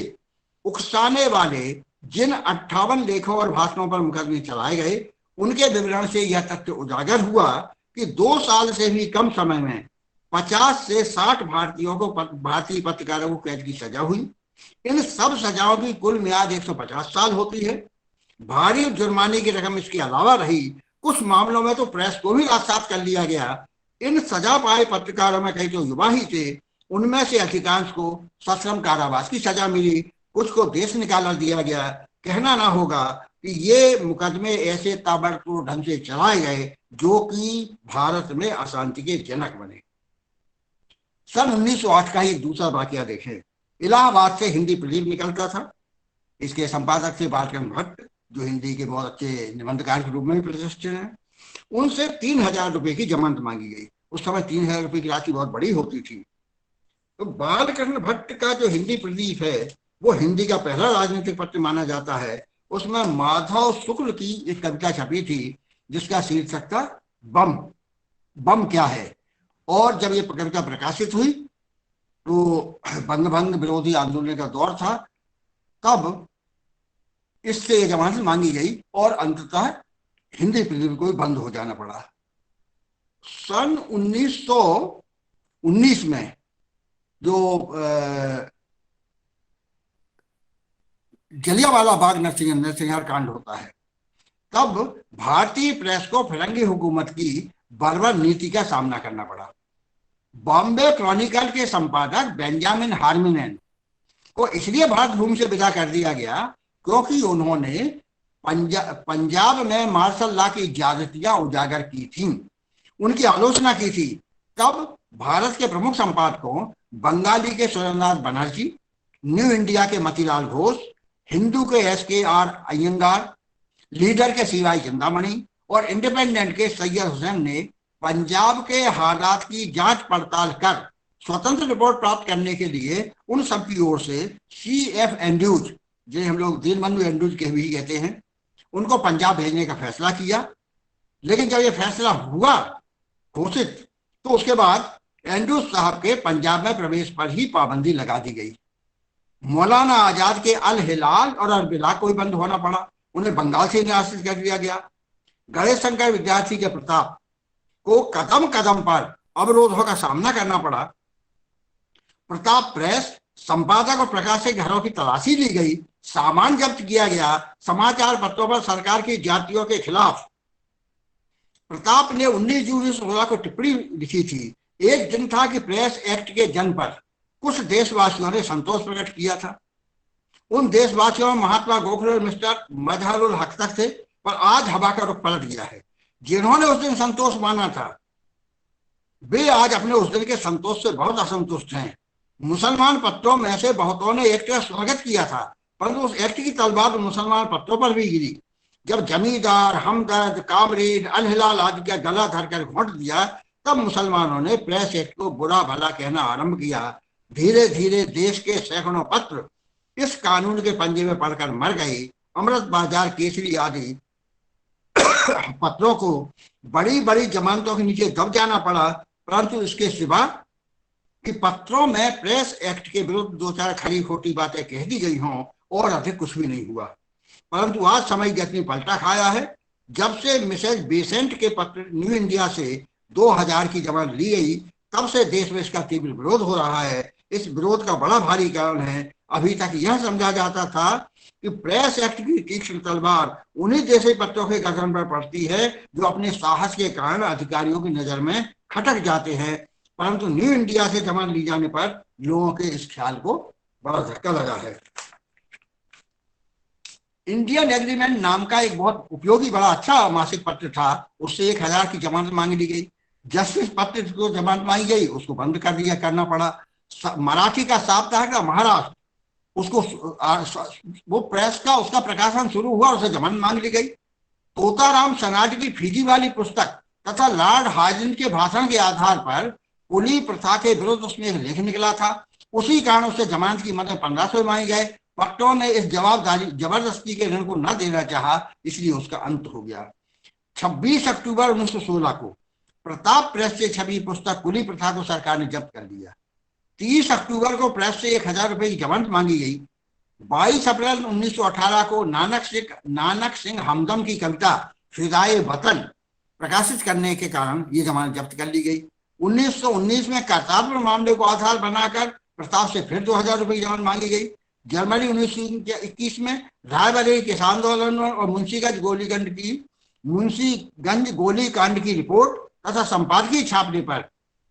उकसाने वाले जिन 58 लेखों और भाषणों पर मुकदमे चलाए गए उनके विवरण से यह तथ्य उजागर हुआ कि 2 साल से भी कम समय में 50 से 60 भारतीयों को भारतीय पत्रकारों को कैद की सजा हुई। इन सब सजाओं की कुल मियाद 150 साल होती है। भारी जुर्माने की रकम इसके अलावा रही। कुछ मामलों में तो प्रेस को भी रास्ताद कर लिया गया। इन सजा पाए पत्रकारों में कई तो युवा ही थे। उनमें से अधिकांश को सश्रम कारावास की सजा मिली, कुछ को देश निकाला दिया गया। कहना ना होगा कि ये मुकदमे ऐसे ताबड़तोड़ ढंग से चलाए गए जो कि भारत में अशांति के जनक बने। सन 1908 का एक दूसरा वाकया देखें। इलाहाबाद से हिंदी प्रदीप निकलता था। इसके संपादक थे बालकृष्ण भट्ट, जो हिंदी के बहुत अच्छे निबंधकार के रूप में भी प्रतिष्ठित हैं। उनसे 3000 रुपए की जमानत मांगी गई। उस समय 3000 रुपए की राशि बहुत बड़ी होती थी। तो बालकृष्ण भट्ट का जो हिंदी प्रदीप है वो हिंदी का पहला राजनीतिक पत्र माना जाता है। उसमें माधव शुक्ल की एक कविता छपी थी जिसका शीर्षक था बम। बम क्या है? और जब ये कविता प्रकाशित हुई तो बंगभंग विरोधी आंदोलन का दौर था, तब इससे जमानत मांगी गई और अंततः हिंदी प्रदीप को भी बंद हो जाना पड़ा। सन 1919 में जो जलियांवाला बाग नरसंहार कांड होता है, तब भारतीय प्रेस को फिरंगी हुकूमत की बर्बर नीति का सामना करना पड़ा। बॉम्बे क्रॉनिकल के संपादक बेंजामिन हार्मिनेन को इसलिए भारत भूमि से विदा कर दिया गया क्योंकि उन्होंने पंजाब में मार्शल लॉ की ज्यादतियां उजागर की थीं, उनकी आलोचना की थी। तब भारत के प्रमुख संपादकों बंगाली के सुरेंद्रनाथ बनर्जी, न्यू इंडिया के मतीलाल घोष, हिंदू के SKR अयंगार, लीडर के CY चिंतामणि और इंडिपेंडेंट के सैयद हुसैन ने पंजाब के हालात की जांच पड़ताल कर स्वतंत्र रिपोर्ट प्राप्त करने के लिए उन सब की ओर से CF एंड्रूज, जो हम लोग दीनबंधु एंड्रूज के भी कहते हैं, उनको पंजाब भेजने का फैसला किया। लेकिन जब ये फैसला हुआ घोषित तो उसके बाद एंड्रूज साहब के पंजाब में प्रवेश पर ही पाबंदी लगा दी गई। मौलाना आजाद के अल हिलाल और अल बिलाग को भी बंद होना पड़ा, उन्हें बंगाल से निराशित कर दिया गया। गणेश शंकर विद्यार्थी के प्रताप को कदम कदम पर अवरोधों का सामना करना पड़ा। प्रताप प्रेस, संपादक और प्रकाशक घरों की तलाशी ली गई, सामान जब्त किया गया। समाचार पत्रों पर सरकार की जातियों के खिलाफ प्रताप ने 19 जून 1916 को टिप्पणी लिखी थी। एक दिन था कि प्रेस एक्ट के जन्म पर कुछ देशवासियों ने संतोष प्रकट किया था। उन देशवासियों में महात्मा गोखले और मिस्टर मजहरुल हक तक थे, पर आज हवा का रुख पलट गया है। जिन्होंने उस दिन संतोष माना था वे आज अपने उस दिन के संतोष से बहुत असंतुष्ट हैं। मुसलमान पत्रों में से बहुतों ने एक्ट का स्वागत किया था, परंतु उस एक्ट की तलवार मुसलमान पत्रों पर भी गिरी। जब जमींदार, हमदर्द, कामरेड, अल हिलाल आदि का गला धरकर घोंट दिया, तब मुसलमानों ने प्रेस एक्ट को बुरा भला कहना आरंभ किया। धीरे धीरे देश के सैकड़ों पत्र इस कानून के पंजे में पड़कर मर गए। अमृत बाजार, केसरी आदि पत्रों को बड़ी बड़ी जमानतों के नीचे दब जाना पड़ा, परंतु इसके सिवा कि पत्रों में प्रेस एक्ट के विरुद्ध 2-4 खरी खोटी बातें कह दी गई हों और अधिक कुछ भी नहीं हुआ। परंतु आज समय जितनी पलटा खाया है, जब से मिसेज बेसेंट के पत्र न्यू इंडिया से 2000 की जमानत ली गई, तब से देश में इसका तीव्र विरोध हो रहा है। इस विरोध का बड़ा भारी कारण है, अभी तक यह समझा जाता था कि प्रेस एक्ट की तीक्ष्ण तलवार उन्हीं जैसे पत्रों के गर्दन पर पड़ती है जो अपने साहस के कारण अधिकारियों की नजर में खटक जाते हैं। परंतु न्यू इंडिया से जमानत ली जाने पर लोगों के इस ख्याल को बड़ा धक्का लगा है। इंडियन एग्रीमेंट नाम का एक बहुत उपयोगी बड़ा अच्छा मासिक पत्र था, उससे 1000 की जमानत मांग ली गई। जस्टिस पत्र को जमानत मांगी गई, उसको बंद कर दिया करना पड़ा। मराठी का साप्ताहिक महाराष्ट्र, उसको वो प्रेस का उसका प्रकाशन शुरू हुआ, उसे जमानत मांग ली गई। तोताराम सनाट की फीजी वाली पुस्तक तथा लॉर्ड हार्डिंज के भाषण के आधार पर कुली प्रथा के विरुद्ध उसमें एक लेख निकला था, उसी कारण उससे जमानत की मदद 1500 मांगे गए। पट्टों ने इस जबरदस्ती के ऋण को न देना चाहा, इसलिए उसका अंत हो गया। 26 अक्टूबर 1916 को प्रताप प्रेस से छपी पुस्तक कुली प्रथा को सरकार ने जब्त कर लिया। 30 अक्टूबर को प्रेस से 1000 रुपए की जमानत मांगी गई। 22 अप्रैल 1918 को नानक सिंह हमदम की कविता फिदाए वतन प्रकाशित करने के कारण ये जमानत जब्त कर ली गई। 1919 में करतारपुर मामले को आधार बनाकर प्रताप से फिर 2000 रुपए की जमानत मांगी गई। जनवरी 1921 में रायबरेली किसान आंदोलन और मुंशीगंज गोलीकांड की रिपोर्ट तथा संपादकीय छापने पर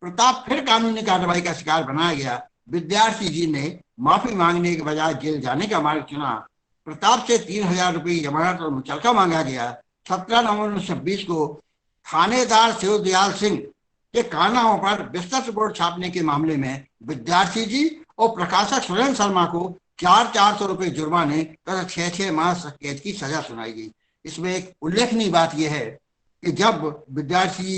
प्रताप फिर कानूनी कार्रवाई का शिकार बनाया गया। विद्यार्थी जी ने माफी मांगने के बजाय जेल जाने का मार्ग चुना। प्रताप से 3000 रुपए की जमानत और मुचलका मांगा गया। 17 नवंबर 1926 को थानेदार शिवदयाल सिंह के कानाओं पर विस्तृत रिपोर्ट छापने के मामले में विद्यार्थी जी और प्रकाशक सुरेंद्र शर्मा को 400 रुपए जुर्माने तथा 6 माह कैद की सजा सुनाई गई। इसमें एक उल्लेखनीय बात यह है कि जब विद्यार्थी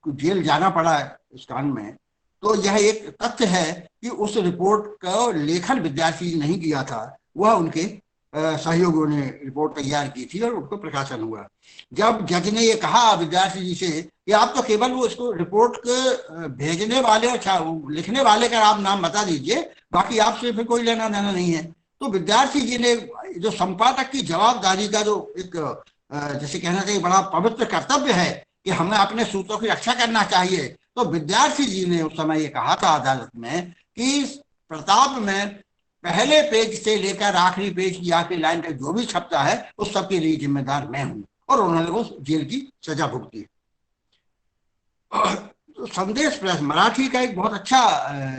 को जेल जाना पड़ा इस कांड में, तो यह एक तथ्य है कि उस रिपोर्ट का लेखन विद्यार्थी जी नहीं किया था, वह उनके सहयोगियों ने रिपोर्ट तैयार की थी और उनको प्रकाशन हुआ। जब जज ने ये कहा विद्यार्थी जी से कि आप तो केवल वो इसको रिपोर्ट के भेजने वाले और लिखने वाले का आप नाम बता दीजिए, बाकी आपसे फिर कोई लेना देना नहीं है, तो विद्यार्थी जी ने जो संपादक की जवाबदारी का जो एक जैसे कहना चाहिए बड़ा पवित्र कर्तव्य है कि हमें अपने सूत्रों की रक्षा करना चाहिए, तो विद्यार्थी जी ने उस समय ये कहा था अदालत में कि प्रताप में पहले पेज से लेकर आखिरी पेज की आखिरी लाइन तक जो भी छपता है उस सब के लिए जिम्मेदार मैं हूं, और उन्होंने उस जेल की सजा भुगती। संदेश प्रेस मराठी का एक बहुत अच्छा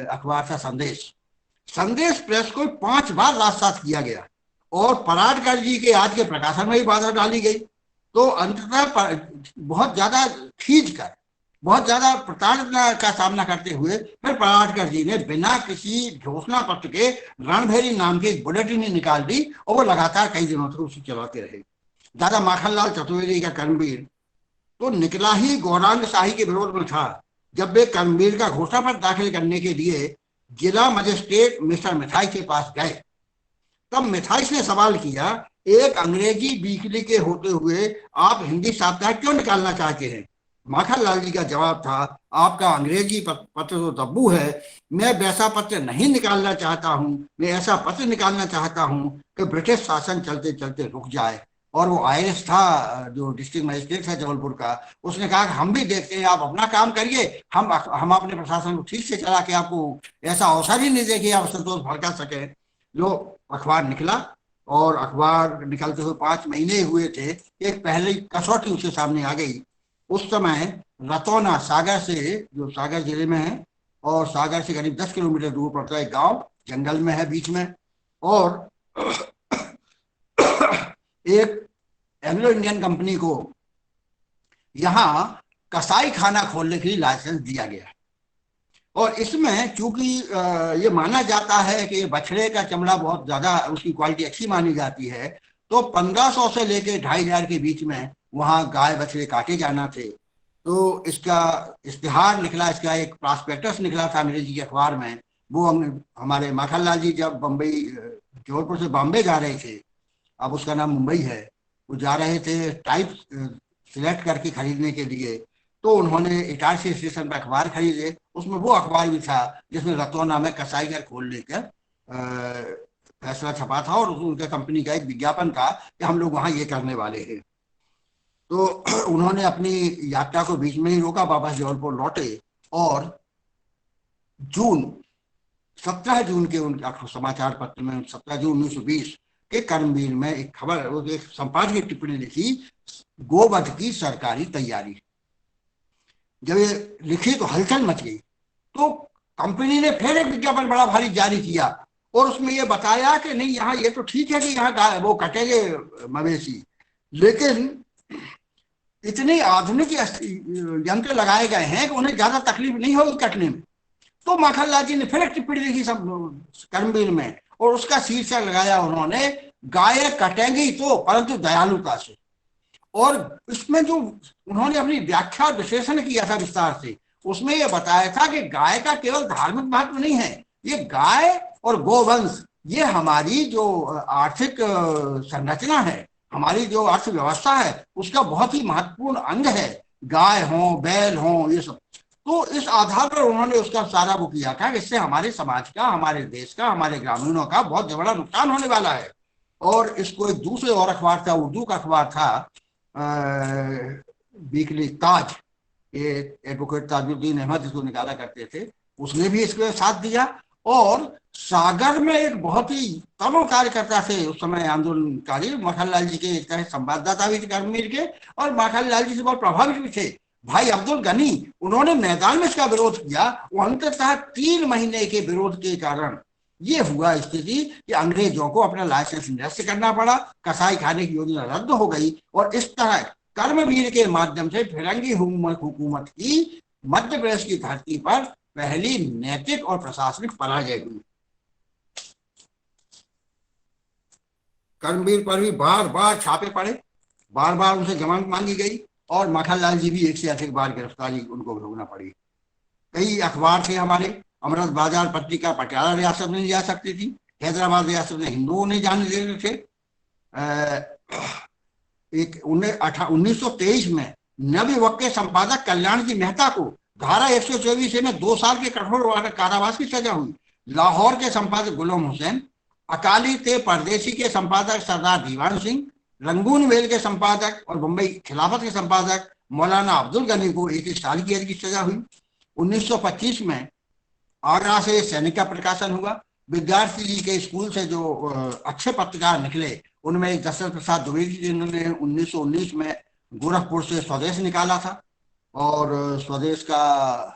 अखबार था संदेश प्रेस को 5 बार राजसात किया गया और पराडकर जी के आज के प्रकाशन में भी बाधा डाली गई। तो अंततः बहुत ज्यादा खींचकर बहुत ज्यादा प्रताड़ना का सामना करते हुए फिर पराडकर जी ने बिना किसी घोषणा पत्र के रणभेरी नाम की एक बुलेटिन निकाल दी और वो लगातार कई दिनों तक उसे चलाते रहे। दादा माखनलाल चतुर्वेदी का कर्मवीर तो निकला ही गौरांग शाही के विरोध में था। जब वे कर्मवीर का घोषणा पत्र दाखिल करने के लिए जिला मजिस्ट्रेट मिस्टर मिठाई के पास गए, तब मिठाई ने सवाल किया, एक अंग्रेजी वीकली के होते हुए आप हिंदी साप्ताहिक क्यों निकालना चाहते हैं? माखनलाल जी का जवाब था, आपका अंग्रेजी पत्र तो दब्बू है, मैं वैसा पत्र नहीं निकालना चाहता हूं, मैं ऐसा पत्र निकालना चाहता हूं कि ब्रिटिश शासन चलते चलते रुक जाए। और वो आईएएस था जो डिस्ट्रिक्ट मजिस्ट्रेट था जबलपुर का, उसने कहा कि हम भी देखते हैं, आप अपना काम करिए, हम अपने प्रशासन को ठीक से चला के आपको ऐसा अवसर ही नहीं दे कि आप संतोष भड़का सके। जो अखबार निकला और अखबार निकलते हुए 5 महीने हुए थे, एक पहली कसौटी उसके सामने आ गई। उस समय रतौना सागर से, जो सागर जिले में है और सागर से करीब 10 किलोमीटर दूर पड़ता है, गांव जंगल में है बीच में, और एक एंग्लो इंडियन कंपनी को यहाँ कसाई खाना खोलने के लिए लाइसेंस दिया गया। और इसमें चूंकि ये माना जाता है कि बछड़े का चमड़ा बहुत ज्यादा उसकी क्वालिटी अच्छी मानी जाती है, तो 1500 से लेके 2500 के बीच में वहां गाय बछड़े काटे जाना थे। तो इसका इश्तिहार निकला, इसका एक प्रॉस्पेक्टस निकला था अंग्रेजी के अखबार में। वो हमारे माखनलाल जी जब बम्बई जबलपुर से बॉम्बे जा रहे थे, अब उसका नाम मुंबई है, वो जा रहे थे टाइप सिलेक्ट करके खरीदने के लिए, तो उन्होंने इटारसी स्टेशन पर अखबार खरीदे। उसमें वो अखबार भी था जिसमें रतौना में कसाई घर खोलने का फैसला छपा था और उनका कंपनी का एक विज्ञापन था कि हम लोग वहां ये करने वाले हैं। तो उन्होंने अपनी यात्रा को बीच में ही रोका, वापस जबलपुर लौटे और 17 जून के उनके समाचार पत्र में 17 जून 1920 के कर्मवीर में एक खबर, एक संपादकीय टिप्पणी लिखी, गोवध की सरकारी तैयारी। जब ये लिखी तो हलचल मच गई। तो कंपनी ने फिर एक विज्ञापन बड़ा भारी जारी किया और उसमें ये बताया कि नहीं, यहाँ ये तो ठीक है कि यहाँ वो कटेंगे मवेशी, लेकिन इतने आधुनिक यंत्र लगाए गए हैं कि उन्हें ज्यादा तकलीफ नहीं होगी कटने में। तो माखनलाल जी ने फिर एक टिप्पणी लिखी सब कर्मवीर में और उसका शीर्षक लगाया उन्होंने, गाय कटेंगी तो परंतु दयालुता से। और इसमें जो उन्होंने अपनी व्याख्या और विश्लेषण किया था विस्तार से, उसमें यह बताया था कि गाय का केवल धार्मिक महत्व नहीं है, ये गाय और गोवंश ये हमारी जो आर्थिक संरचना है, हमारी जो अर्थव्यवस्था है, उसका बहुत ही महत्वपूर्ण अंग है। गाय हो, बैल हो, ये सब। तो इस आधार पर उन्होंने उसका सारा वो किया था कि इससे हमारे समाज का, हमारे देश का, हमारे ग्रामीणों का बहुत बड़ा नुकसान होने वाला है। और इसको एक दूसरे और अखबार था, उर्दू का अखबार था वीकली ताज, ये एडवोकेट ताजुद्दीन अहमद इसको निकाला करते थे, उसने भी इसके साथ दिया। और सागर में एक बहुत ही तरुण कार्यकर्ता थे उस समय आंदोलनकारी, माखनलाल जी के एक तरह संवाददाता भी थे कश्मीर के, और माखनलाल जी से बहुत प्रभावित भी थे, भाई अब्दुल गनी। उन्होंने मैदान में इसका विरोध किया। वो अंततः 3 महीने के विरोध के कारण ये हुआ स्थिति कि अंग्रेजों को अपना लाइसेंस निरस्त करना पड़ा, कसाई खाने की योजना रद्द हो गई, और इस तरह कर्मवीर के माध्यम से फिरंगी हुकूमत की मध्य प्रदेश की धरती पर पहली नैतिक और प्रशासनिक पराजय हुई। कर्मवीर पर भी बार बार छापे पड़े, बार बार उनसे जमानत मांगी गई, और माखनलाल जी भी एक से अधिक बार गिरफ्तारी उनको भोगना पड़ी। कई अखबार थे हमारे, अमृत बाजार पत्रिका पटियाला रियासत में नहीं जा सकती थी, हैदराबाद रियासत में हिंदुओं नहीं जाने देते थे। एक 1923 में नवयुवक के संपादक कल्याण जी मेहता को धारा 124 में 2 साल के कठोर कारावास की सजा हुई। लाहौर के संपादक गुलाम हुसैन, अकाली ते परदेसी के संपादक सरदार दीवान सिंह, रंगून वेल के संपादक और मुंबई खिलाफत के संपादक मौलाना अब्दुल गनी को 1 साल की कैद की सजा हुई। 1925 में आगरा से सैनिक का प्रकाशन हुआ। विद्यार्थी जी के स्कूल से जो अच्छे पत्रकार निकले, उनमें एक दशरथ प्रसाद द्विवेदी जी, जिन्होंने 1919 में गोरखपुर से स्वदेश निकाला था, और स्वदेश का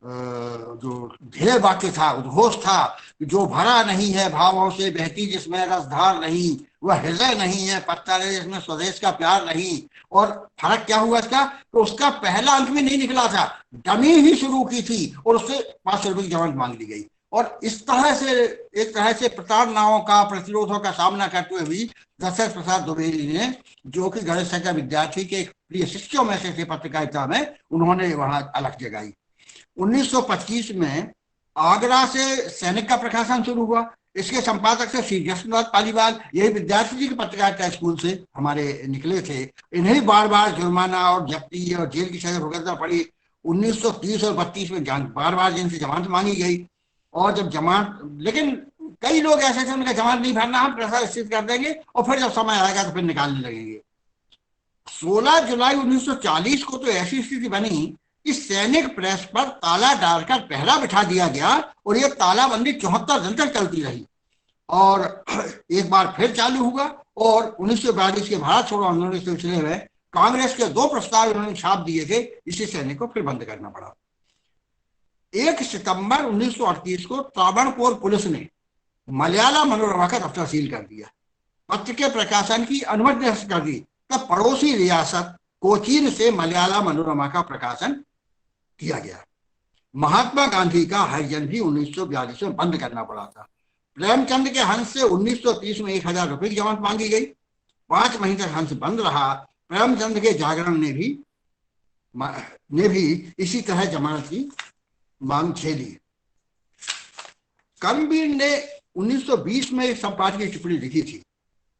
जो ध्येय वाक्य था, उद्घोष था, जो भरा नहीं है भावों से बहती जिसमें रसधार नहीं, वह हृदय नहीं है पत्थर है जिसमें स्वदेश का प्यार नहीं। और फर्क क्या हुआ इसका, तो उसका पहला अंक भी नहीं निकला था, डमी ही शुरू की थी, और उससे 500 रुपए की जमानत मांग ली गई। और इस तरह से एक तरह से प्रताड़नाओं का, प्रतिरोधों का सामना करते हुए भी दशरथ प्रसाद द्विवेदी ने, जो कि गणेश का विद्यार्थी के प्रिय शिष्यों में से थे पत्रकारिता में, उन्होंने वहां अलग जगाई। 1925 में आगरा से सैनिक का प्रकाशन शुरू हुआ। इसके संपादक से श्री जसनाथ पालीवाल, यही विद्यार्थी जी के पत्रकारिता स्कूल से हमारे निकले थे। इन्हें बार बार जुर्माना और जब्ती और जेल की सजा भुगतना पड़ी। 1930 और 32 में बार बार जिनसे जमानत मांगी गई, और जब जमानत, लेकिन कई लोग ऐसे थे उनका जमानत नहीं भरना, हम पैसा स्थित कर देंगे और फिर जब समय आएगा तो फिर निकालने लगेंगे। 16 जुलाई 1940 को तो ऐसी स्थिति बनी कि सैनिक प्रेस पर ताला डालकर पहरा बिठा दिया गया, और यह तालाबंदी 74 दिन तक चलती रही, और एक बार फिर चालू हुआ। और 1942 के भारत छोड़ो आंदोलन के सिलसिले में कांग्रेस के 2 प्रस्ताव उन्होंने छाप दिए थे, इसी सैनिक को फिर बंद करना पड़ा। 1 सितंबर 1938 को त्रावणकोर पुलिस ने मलयाला मनोरमा का दफ्तर सील कर दिया, पत्र के प्रकाशन की अनुमति नष्ट कर दी। तब पड़ोसी रियासत कोचीन से मलयाला मनोरमा का प्रकाशन किया गया। महात्मा गांधी का हरिजन भी 1942 में बंद करना पड़ा था। प्रेमचंद के हंस से 1930 में 1000 रुपए की जमानत मांगी गई। 5 महीने तक हंस बंद रहा। प्रेमचंद के जागरण ने भी इसी तरह जमानत की मांग छेड़ी। कर्मवीर ने 1920 में एक संपादकीय टिप्पणी लिखी थी,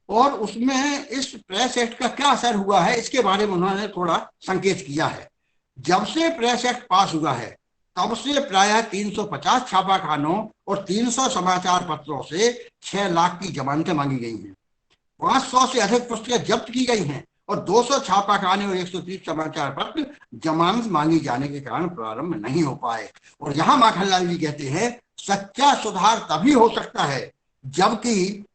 और उसमें इस प्रेस एक्ट का क्या असर हुआ है इसके बारे में उन्होंने थोड़ा संकेत किया है। जब से प्रेस एक्ट पास हुआ है तब से प्रायः 350 छापाखानों और 300 समाचार पत्रों से 6 लाख की जमानतें मांगी गई हैं। 500 से अधिक पुस्तकें जब्त की गई हैं, और 200 छापाखाने और 130 समाचार पत्र जमानत मांगी जाने के कारण प्रारंभ नहीं हो पाए। और यहाँ माखनलाल जी कहते हैं, सच्चा सुधार तभी हो सकता है जबकि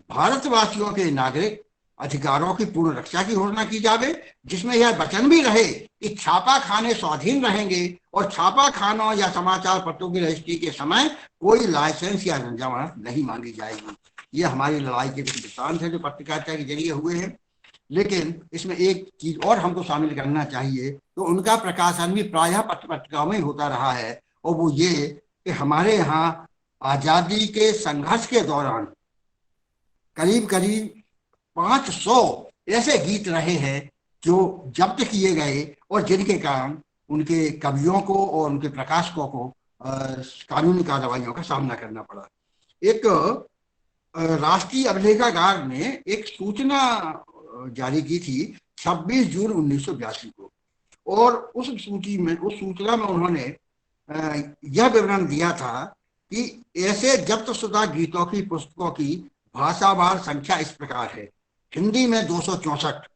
भारतवासियों के नागरिक अधिकारों की पूर्ण रक्षा की घोषणा की जावे, जिसमें यह वचन भी रहे कि छापा खाने स्वाधीन रहेंगे और छापा खानों या समाचार पत्रों की रजिस्ट्री के समय कोई लाइसेंस या जमानत नहीं मांगी जाएगी। ये हमारी लड़ाई के कुछ वृत्तांत है जो पत्रकारिता के जरिए हुए हैं। लेकिन इसमें एक चीज और हमको शामिल करना चाहिए, तो उनका प्रकाशन भी प्रायः पत्रिकाओं में होता रहा है, और वो ये कि हमारे यहाँ आजादी के संघर्ष के दौरान करीब करीब 500 ऐसे गीत रहे हैं जो जब्त किए गए, और जिनके कारण उनके कवियों को और उनके प्रकाशकों को कानूनी कार्रवाइयों का सामना करना पड़ा। एक राष्ट्रीय अभिलेखागार ने एक सूचना जारी की थी 26 जून 1982 को, और उस सूचना में उन्होंने यह विवरण दिया था कि ऐसे जब्त शुदा गीतों की पुस्तकों की भाषावार संख्या इस प्रकार है। हिंदी में 264,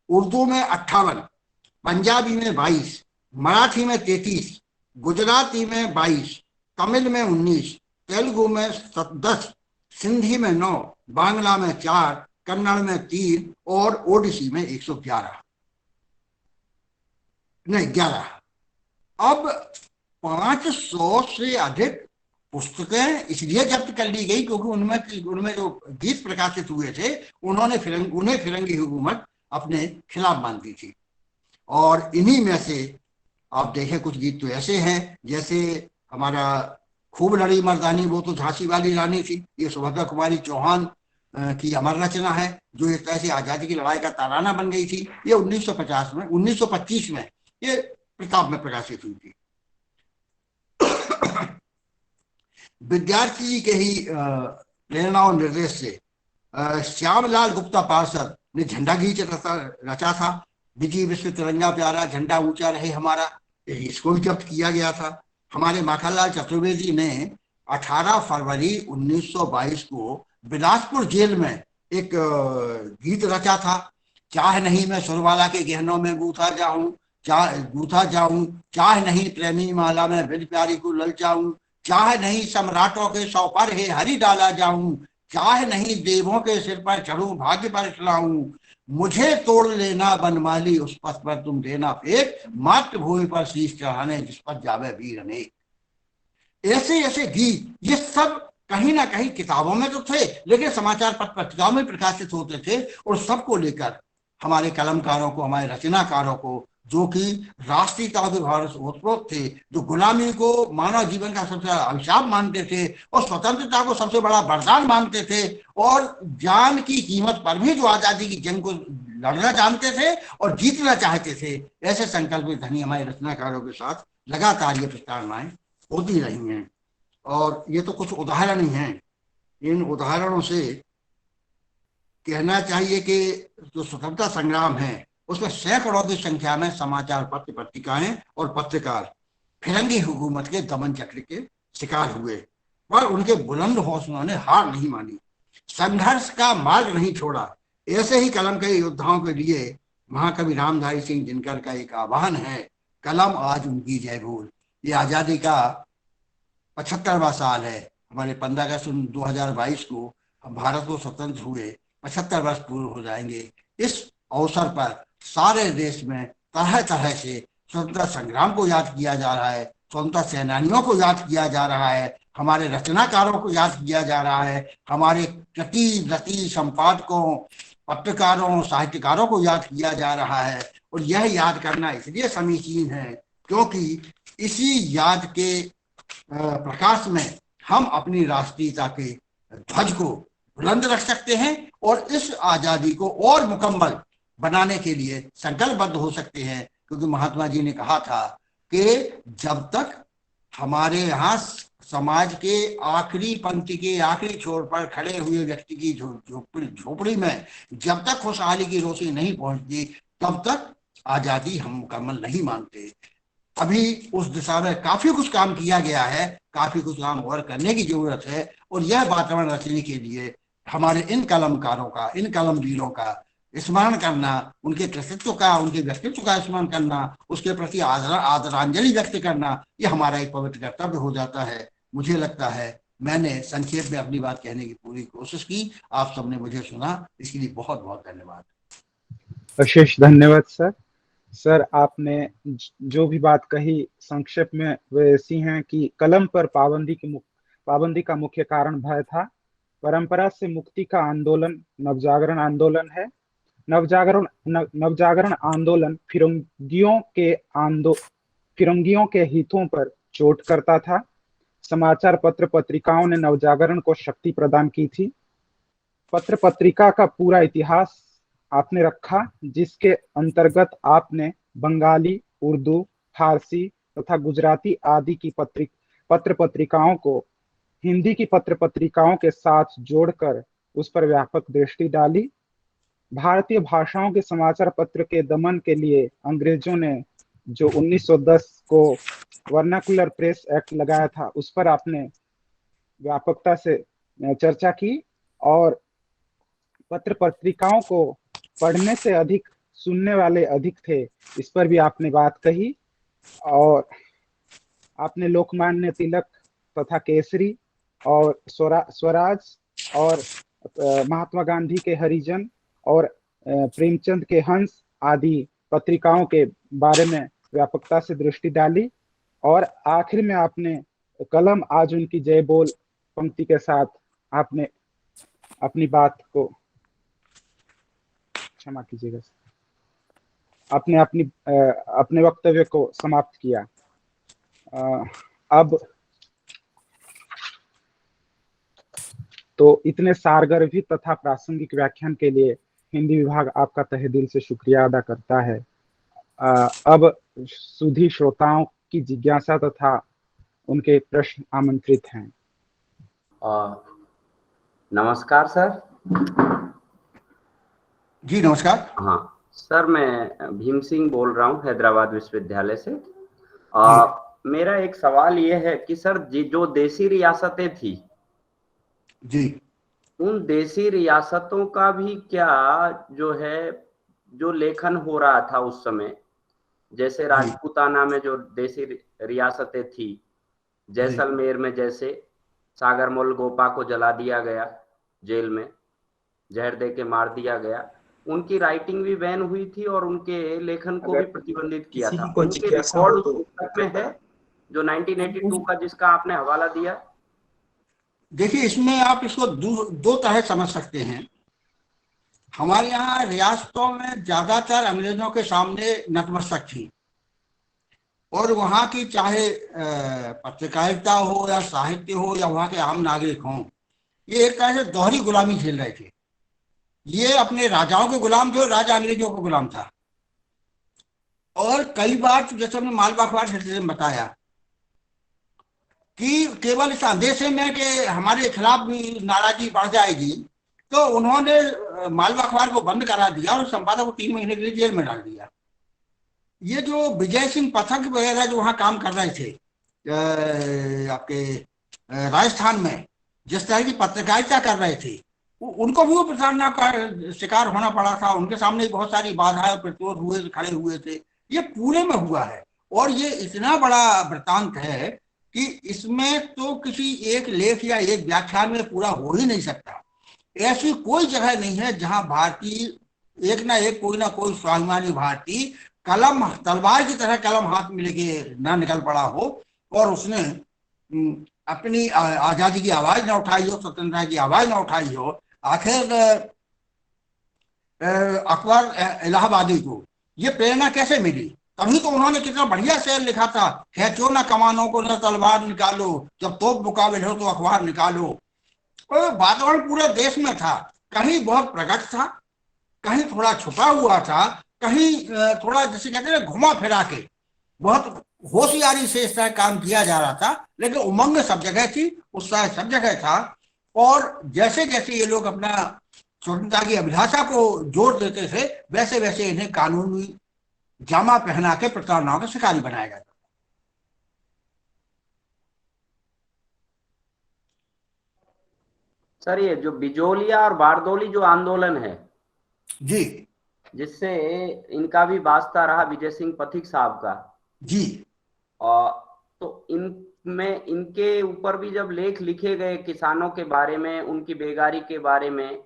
उर्दू में 58, पंजाबी में 22, मराठी में 33, गुजराती में 22, तमिल में 19, तेलुगु में 10, सिंधी में 9, बांग्ला में 4, कन्नड़ में 3 और ओडिसी में 111 नहीं 11। अब 500 से अधिक पुस्तकें इसलिए जब्त कर ली गई क्योंकि उनमें जो गीत प्रकाशित हुए थे उन्हें फिरंगी हुकूमत अपने खिलाफ मानती थी। और इन्हीं में से आप देखें कुछ गीत तो ऐसे हैं जैसे हमारा खूब लड़ी मर्दानी वो तो झांसी वाली रानी थी, ये सुभद्रा कुमारी चौहान की अमर रचना है जो एक तरह से आजादी की लड़ाई का ताराना बन गई थी। ये 1925 में ये प्रताप में प्रकाशित हुई थी। विद्यार्थी जी के ही प्रेरणा और निर्देश से श्यामलाल गुप्ता पार्षद ने झंडा गीत रचा था, विजय विश्व तिरंगा प्यारा झंडा ऊंचा रहे हमारा, इसको भी जब्त किया गया था। हमारे माखनलाल चतुर्वेदी ने 18 फरवरी 1922 को बिलासपुर जेल में एक गीत रचा था, चाह नहीं मैं सुरवाला के गहनों में गूथा जाऊं, चाह नहीं प्रेमी माला में बिन प्यारी को ललचाऊं, चाह नहीं सम्राटों के सौ पर है हरि डाला जाऊं, चाह नहीं देवों के सिर पर चढ़ूं भाग्य पर चलाऊं, मुझे तोड़ लेना बनमाली उस पथ पर तुम देना फेंक, मातृभूमि पर शीश चढ़ाने जिस पर जावे वीर अनेक। ऐसे ऐसे गीत ये सब कहीं ना कहीं किताबों में तो थे लेकिन समाचार पत्र पत्रिकाओं में प्रकाशित होते थे और सबको लेकर हमारे कलमकारों को, हमारे रचनाकारों को, जो कि राष्ट्रीयता के भावोत्प्रोत थे, जो गुलामी को मानव जीवन का सबसे बड़ा अभिशाप मानते थे और स्वतंत्रता को सबसे बड़ा वरदान मानते थे और जान की कीमत पर भी जो आजादी की जंग को लड़ना जानते थे और जीतना चाहते थे, ऐसे संकल्प धनी हमारे रचनाकारों के साथ लगातार ये प्रताड़नाएं होती रही हैं। और ये तो कुछ उदाहरण ही हैं। इन उदाहरणों से कहना चाहिए कि जो स्वतंत्रता संग्राम है उसमें सैकड़ों की संख्या में समाचार पत्र पत्रिकाएं और पत्रकार फिरंगी हुकूमत के दमन चक्र के शिकार हुए, पर उनके बुलंद हौसलों ने हार नहीं मानी, संघर्ष का मार्ग नहीं छोड़ा। ऐसे ही कलम के योद्धाओं के लिए महाकवि रामधारी सिंह दिनकर का एक आह्वान है, कलम आज उनकी जय बोल। ये आजादी का 75वां साल है। हमारे 15 अगस्त 2022 को हम भारत को स्वतंत्र हुए 75 वर्ष पूर्ण हो जाएंगे। इस अवसर पर सारे देश में तरह तरह से स्वतंत्रता संग्राम को याद किया जा रहा है, स्वतंत्रता सेनानियों को याद किया जा रहा है, हमारे रचनाकारों को याद किया जा रहा है, हमारे कृति संपादकों, पत्रकारों, साहित्यकारों को याद किया जा रहा है। और यह याद करना इसलिए समीचीन है क्योंकि इसी याद के प्रकाश में हम अपनी राष्ट्रीयता के ध्वज को बुलंद रख सकते हैं और इस आजादी को और मुकम्मल बनाने के लिए संकल्पबद्ध हो सकते हैं। क्योंकि महात्मा जी ने कहा था कि जब तक हमारे यहाँ समाज के आखिरी पंक्ति के आखिरी छोर पर खड़े हुए व्यक्ति की झोपड़ी में जब तक खुशहाली की रोशनी नहीं पहुंचती तब तक आजादी हम मुकम्मल नहीं मानते। अभी उस दिशा में काफी कुछ काम किया गया है, काफी कुछ काम और करने की जरूरत है। और यह वातावरण रचने के लिए हमारे इन कलमकारों का, इन कलमवीरों का स्मरण करना, उनके कृतित्व का, उनके व्यक्तित्व का स्मरण करना, उसके प्रति आदरांजलि व्यक्त करना, यह हमारा एक पवित्र कर्तव्य हो जाता है। मुझे लगता है मैंने संक्षेप में अपनी बात कहने की पूरी कोशिश की, आप सबने मुझे सुना, इसके लिए बहुत बहुत धन्यवाद। अशेष धन्यवाद सर। सर आपने जो भी बात कही संक्षेप में वे ऐसी हैं कि कलम पर पाबंदी का मुख्य कारण भय था। परंपरा से मुक्ति का आंदोलन नवजागरण आंदोलन है। नवजागरण आंदोलन फिरंगियों के हितों पर चोट करता था। समाचार पत्र पत्रिकाओं ने नवजागरण को शक्ति प्रदान की थी। पत्र पत्रिका का पूरा इतिहास आपने रखा, जिसके अंतर्गत आपने बंगाली, उर्दू, फारसी तथा गुजराती आदि की पत्र पत्रिकाओं को हिंदी की पत्र पत्रिकाओं के साथ जोड़कर उस पर व्यापक दृष्टि डाली। भारतीय भाषाओं के समाचार पत्र के दमन के लिए अंग्रेजों ने जो 1910 को वर्नाकुलर प्रेस एक्ट लगाया था, उस पर आपने व्यापकता से चर्चा की और पत्र पत्रिकाओं को पढ़ने से अधिक सुनने वाले अधिक थे, इस पर भी आपने बात कही। और आपने लोकमान्य तिलक तथा केसरी और स्वराज और महात्मा गांधी के हरिजन और प्रेमचंद के हंस आदि पत्रिकाओं के बारे में व्यापकता से दृष्टि डाली। और आखिर में आपने कलम आज उनकी जय बोल पंक्ति के साथ आपने अपनी बात को, क्षमा कीजिएगा, आपने अपने वक्तव्य को समाप्त किया। अब तो इतने सारगर्भित तथा प्रासंगिक व्याख्यान के लिए हिंदी विभाग आपका तहे दिल से शुक्रिया अदा करता है। अब सुधी श्रोताओं की जिज्ञासा तथा उनके प्रश्न आमंत्रित हैं। नमस्कार सर। जी नमस्कार। हाँ सर, मैं भीम सिंह बोल रहा हूँ हैदराबाद विश्वविद्यालय से। मेरा एक सवाल ये है कि सर जो देसी रियासतें थी जी, उन देसी रियासतों का भी क्या जो है जो लेखन हो रहा था उस समय, जैसे राजपूताना में जो देसी रियासतें थी, जैसलमेर में जैसे सागरमल गोपा को जला दिया गया, जेल में जहर दे के मार दिया गया, उनकी राइटिंग भी बैन हुई थी और उनके लेखन को भी प्रतिबंधित किया था। उनके रिकॉर्ड उस पुस्तक में है जो 1982 का जिसका आपने हवाला दिया। देखिए, इसमें आप इसको दो तरह समझ सकते हैं। हमारे यहाँ रियासतों में ज्यादातर अंग्रेजों के सामने नतमस्तक थी और वहाँ की चाहे पत्रकारिता हो या साहित्य हो या वहाँ के आम नागरिक हों, ये एक तरह से दोहरी गुलामी झेल रहे थे। ये अपने राजाओं के गुलाम थे और राजा अंग्रेजों का गुलाम था। और कई बार जैसे हमने मालवा अखबार से बताया कि केवल इस अंदेशे में कि हमारे खिलाफ भी नाराजगी बढ़ जाएगी, तो उन्होंने मालवा अखबार को बंद करा दिया और संपादक को 3 महीने के लिए जेल में डाल दिया। ये जो विजय सिंह पथक वगैरह जो वहाँ काम कर रहे थे आपके राजस्थान में, जिस तरह की पत्रकारिता कर रहे थे, उनको भी वो प्रताड़ना का शिकार होना पड़ा था। उनके सामने बहुत सारी बाधाएं प्रतिरोध हुए, खड़े हुए थे। ये पूरे में हुआ है और ये इतना बड़ा वृतांत है कि इसमें तो किसी एक लेख या एक व्याख्यान में पूरा हो ही नहीं सकता। ऐसी कोई जगह नहीं है जहां भारतीय एक ना एक कोई ना कोई स्वाभिमानी भारतीय कलम तलवार की तरह कलम हाथ में लेके ना निकल पड़ा हो और उसने अपनी आजादी की आवाज ना उठाई हो, स्वतंत्रता की आवाज ना उठाई हो। आखिर अकबर इलाहाबादी को ये प्रेरणा कैसे मिली? तभी तो उन्होंने कितना बढ़िया शेर लिखा था, खींचो ना कमानों को ना तलवार निकालो, जब तोप मुकाबले हो तो अखबार निकालो। और वातावरण पूरे देश में था, कहीं बहुत प्रकट था, कहीं थोड़ा छुपा हुआ था, कहीं थोड़ा जैसे कहते हैं घुमा फिरा के बहुत होशियारी से इस तरह काम किया जा रहा था। लेकिन उमंग सब जगह थी, उत्साह सब जगह था। और जैसे जैसे ये लोग अपना स्वतंत्रता की अभिलाषा को जोड़ देते थे, वैसे वैसे इन्हें कानूनी जामा पहना के प्रताड़नाओं का शिकारी बनाया जाता। सर ये जो बिजोलिया और बारदोली जो आंदोलन है जी, जिससे इनका भी वास्ता रहा विजय सिंह पथिक साहब का जी, और तो इनमें इनके ऊपर भी जब लेख लिखे गए किसानों के बारे में, उनकी बेगारी के बारे में,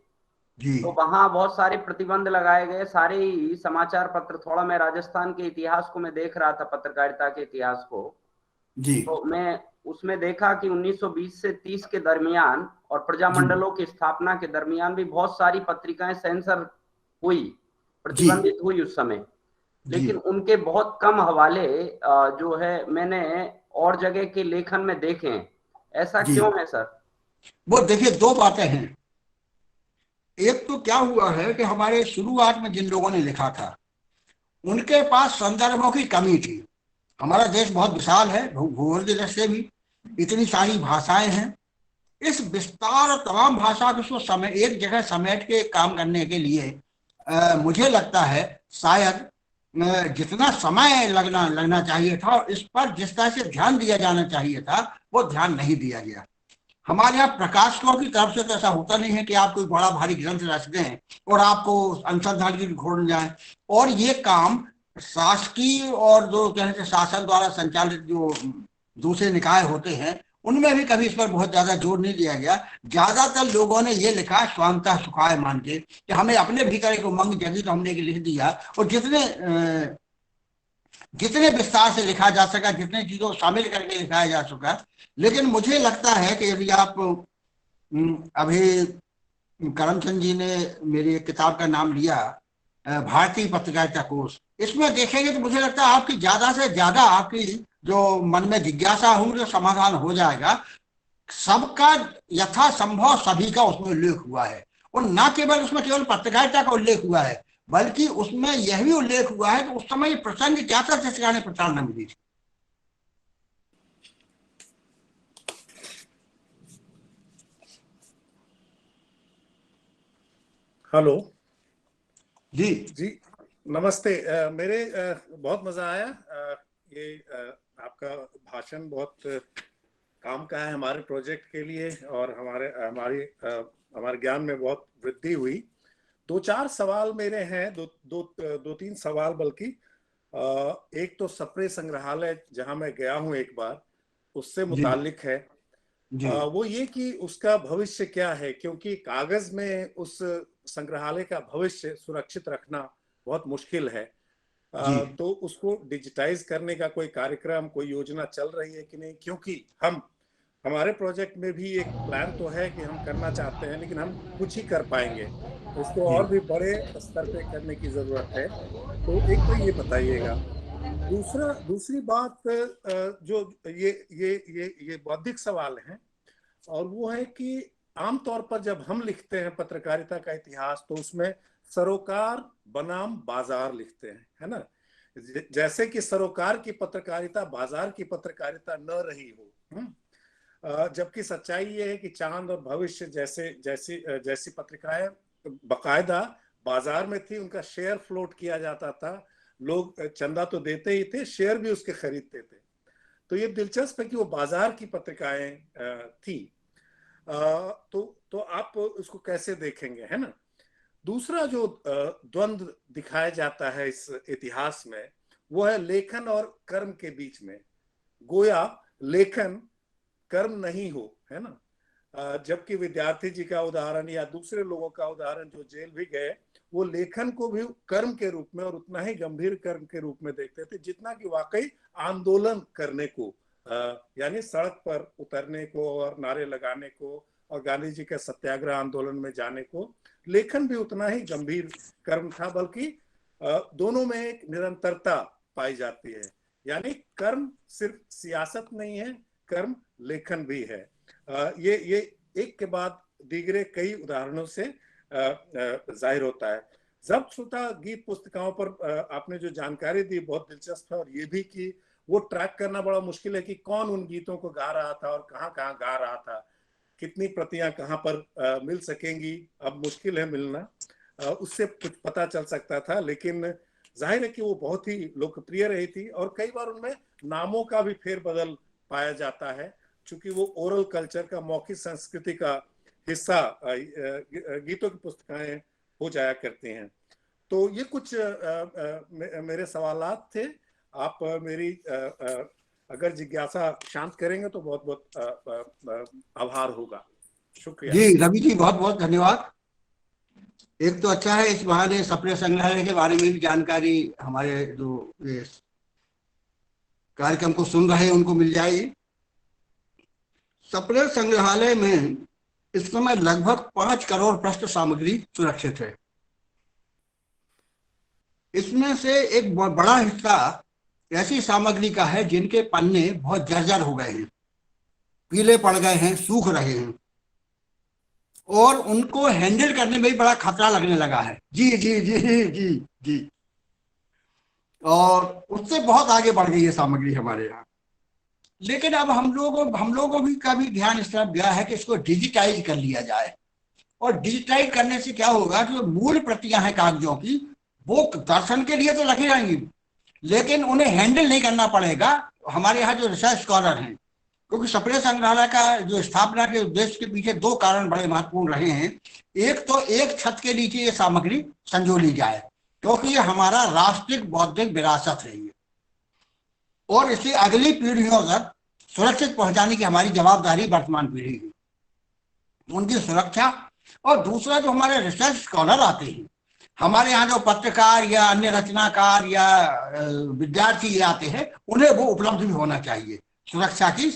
जी, तो वहां बहुत सारे प्रतिबंध लगाए गए। सारे ही समाचार पत्र, थोड़ा मैं राजस्थान के इतिहास को मैं देख रहा था, पत्रकारिता के इतिहास को, जी, तो मैं उसमें देखा कि 1920 से 30 के दरमियान और प्रजामंडलों की स्थापना के दरमियान भी बहुत सारी पत्रिकाएं सेंसर हुई, प्रतिबंधित हुई उस समय। लेकिन उनके बहुत कम हवाले जो है मैंने और जगह के लेखन में देखे हैं। ऐसा क्यों है सर? वो देखिए, दो बातें हैं। एक तो क्या हुआ है कि हमारे शुरुआत में जिन लोगों ने लिखा था उनके पास संदर्भों की कमी थी। हमारा देश बहुत विशाल है भूगोल की दृष्टि से भी, इतनी सारी भाषाएं हैं। इस विस्तार और तमाम भाषा को समय एक जगह समेट के काम करने के लिए मुझे लगता है शायद जितना समय लगना चाहिए था और इस पर जिस तरह से ध्यान दिया जाना चाहिए था वो ध्यान नहीं दिया गया। हमारे यहाँ प्रकाशकों की तरफ से तो ऐसा होता नहीं है कि आप कोई बड़ा भारी ग्रंथ रच दें और आपको अनुसंधान की खोड़ जाए। और ये काम शासकीय और जो कहते हैं शासन द्वारा संचालित जो दूसरे निकाय होते हैं उनमें भी कभी इस पर बहुत ज्यादा जोर नहीं दिया गया। ज्यादातर लोगों ने ये लिखा स्वांतः सुखाय मान के कि हमें अपने भीतर एक उमंग जगी तो हमने लिख दिया, और जितने विस्तार से लिखा जा सका, जितने चीजों को शामिल करके लिखाया जा सका। लेकिन मुझे लगता है कि यदि आप अभी करमचंद जी ने मेरी एक किताब का नाम लिया भारतीय पत्रकारिता कोश, इसमें देखेंगे तो मुझे लगता है आपकी ज्यादा से ज्यादा आपकी जो मन में जिज्ञासा होगी समाधान हो जाएगा। सबका यथासंभव सभी का उसमें उल्लेख हुआ है, और न केवल उसमें केवल पत्रकारिता का उल्लेख हुआ है बल्कि उसमें यह भी उल्लेख हुआ है कि उस समय प्रसंग क्या था जिसके कारण प्रचार मिली थी। हेलो जी जी, नमस्ते। मेरे बहुत मजा आया। ये आपका भाषण बहुत काम का है हमारे प्रोजेक्ट के लिए, और हमारे ज्ञान में बहुत वृद्धि हुई। 2-4 सवाल मेरे हैं, दो तीन सवाल बल्कि। एक तो सप्रे संग्रहालय जहां मैं गया हूं एक बार, उससे मुतालिक है। वो ये कि उसका भविष्य क्या है, क्योंकि कागज में उस संग्रहालय का भविष्य सुरक्षित रखना बहुत मुश्किल है। तो उसको डिजिटाइज करने का कोई कार्यक्रम, कोई योजना चल रही है कि नहीं? क्योंकि हमारे प्रोजेक्ट में भी एक प्लान तो है कि हम करना चाहते हैं, लेकिन हम कुछ ही कर पाएंगे, तो इसको और भी बड़े स्तर पे करने की जरूरत है। तो एक तो ये बताइएगा। दूसरी बात, जो ये बौद्धिक सवाल है, और वो है कि आमतौर पर जब हम लिखते हैं पत्रकारिता का इतिहास, तो उसमें सरोकार बनाम बाजार लिखते हैं, है ना? जैसे कि सरोकार की पत्रकारिता बाजार की पत्रकारिता न रही हो। जबकि सच्चाई ये है कि चांद और भविष्य जैसी पत्रिकाएं बकायदा बाजार में थी, उनका शेयर फ्लोट किया जाता था, लोग चंदा तो देते ही थे, शेयर भी उसके खरीदते थे। तो ये दिलचस्प है कि वो बाजार की पत्रिकाएं थी। तो आप उसको कैसे देखेंगे, है ना? दूसरा जो द्वंद्व दिखाया जाता है इस इतिहास में, वो है लेखन और कर्म के बीच में। गोया लेखन कर्म नहीं हो, है ना? जबकि विद्यार्थी जी का उदाहरण या दूसरे लोगों का उदाहरण जो जेल भी गए, वो लेखन को भी कर्म के रूप में और उतना ही गंभीर कर्म के रूप में देखते थे जितना कि वाकई आंदोलन करने को, यानी सड़क पर उतरने को और नारे लगाने को और गांधी जी के सत्याग्रह आंदोलन में जाने को, लेखन भी उतना ही गंभीर कर्म था। बल्कि दोनों में एक निरंतरता पाई जाती है, यानी कर्म सिर्फ सियासत नहीं है, कर्म लेखन भी है। ये एक के बाद दीगरे कई उदाहरणों से जाहिर होता है। जब्त शुदा गीत पुस्तिकाओं पर आपने जो जानकारी दी बहुत दिलचस्प है, और ये भी कि वो ट्रैक करना बड़ा मुश्किल है कि कौन उन गीतों को गा रहा था और कहाँ कहाँ गा रहा था, कितनी प्रतियां कहाँ पर मिल सकेंगी, अब मुश्किल है मिलना। उससे कुछ पता चल सकता था, लेकिन जाहिर है कि वो बहुत ही लोकप्रिय रही थी, और कई बार उनमें नामों का भी फेरबदल पाया जाता है, चूंकि वो ओरल कल्चर का, मौखिक संस्कृति का हिस्सा गीतों की पुस्तकें हो जाया करती हैं। तो ये कुछ मेरे सवालात थे। आप मेरी अगर जिज्ञासा शांत करेंगे तो बहुत बहुत आभार होगा। शुक्रिया जी रवि जी, बहुत बहुत धन्यवाद। एक तो अच्छा है इस बहाने सप्रे संग्रहालय के बारे में भी जानकारी हमारे जो कार्यक्रम को सुन रहे हैं उनको मिल जाएगी। सप्रे संग्रहालय में इस समय लगभग 5 करोड़ पृष्ठ सामग्री सुरक्षित है। इसमें से एक बहुत बड़ा हिस्सा ऐसी सामग्री का है जिनके पन्ने बहुत जर्जर हो गए हैं, पीले पड़ गए हैं, सूख रहे हैं, और उनको हैंडल करने में भी बड़ा खतरा लगने लगा है। जी जी जी जी जी, और उससे बहुत आगे बढ़ गई है सामग्री हमारे यहाँ। लेकिन अब हम लोगों का भी ध्यान इस तरफ गया है कि इसको डिजिटाइज कर लिया जाए, और डिजिटाइज करने से क्या होगा कि जो मूल प्रतियां हैं कागजों की, वो दर्शन के लिए तो रखी रहेंगी, लेकिन उन्हें हैंडल नहीं करना पड़ेगा। हमारे यहाँ जो रिसर्च स्कॉलर हैं क्योंकि सप्रे संग्रहालय का जो स्थापना के उद्देश्य के पीछे दो कारण बड़े महत्वपूर्ण रहे हैं। एक तो एक छत के नीचे ये सामग्री संजोली जाए, क्योंकि ये हमारा राष्ट्रीय बौद्धिक विरासत है ये, और इसे अगली पीढ़ियों तक सुरक्षित पहुंचाने की हमारी जवाबदारी वर्तमान पीढ़ी की, उनकी सुरक्षा। और दूसरा, जो हमारे रिसर्च स्कॉलर आते हैं, हमारे यहाँ जो पत्रकार या अन्य रचनाकार या विद्यार्थी ये आते हैं, उन्हें वो उपलब्ध भी होना चाहिए सुरक्षा की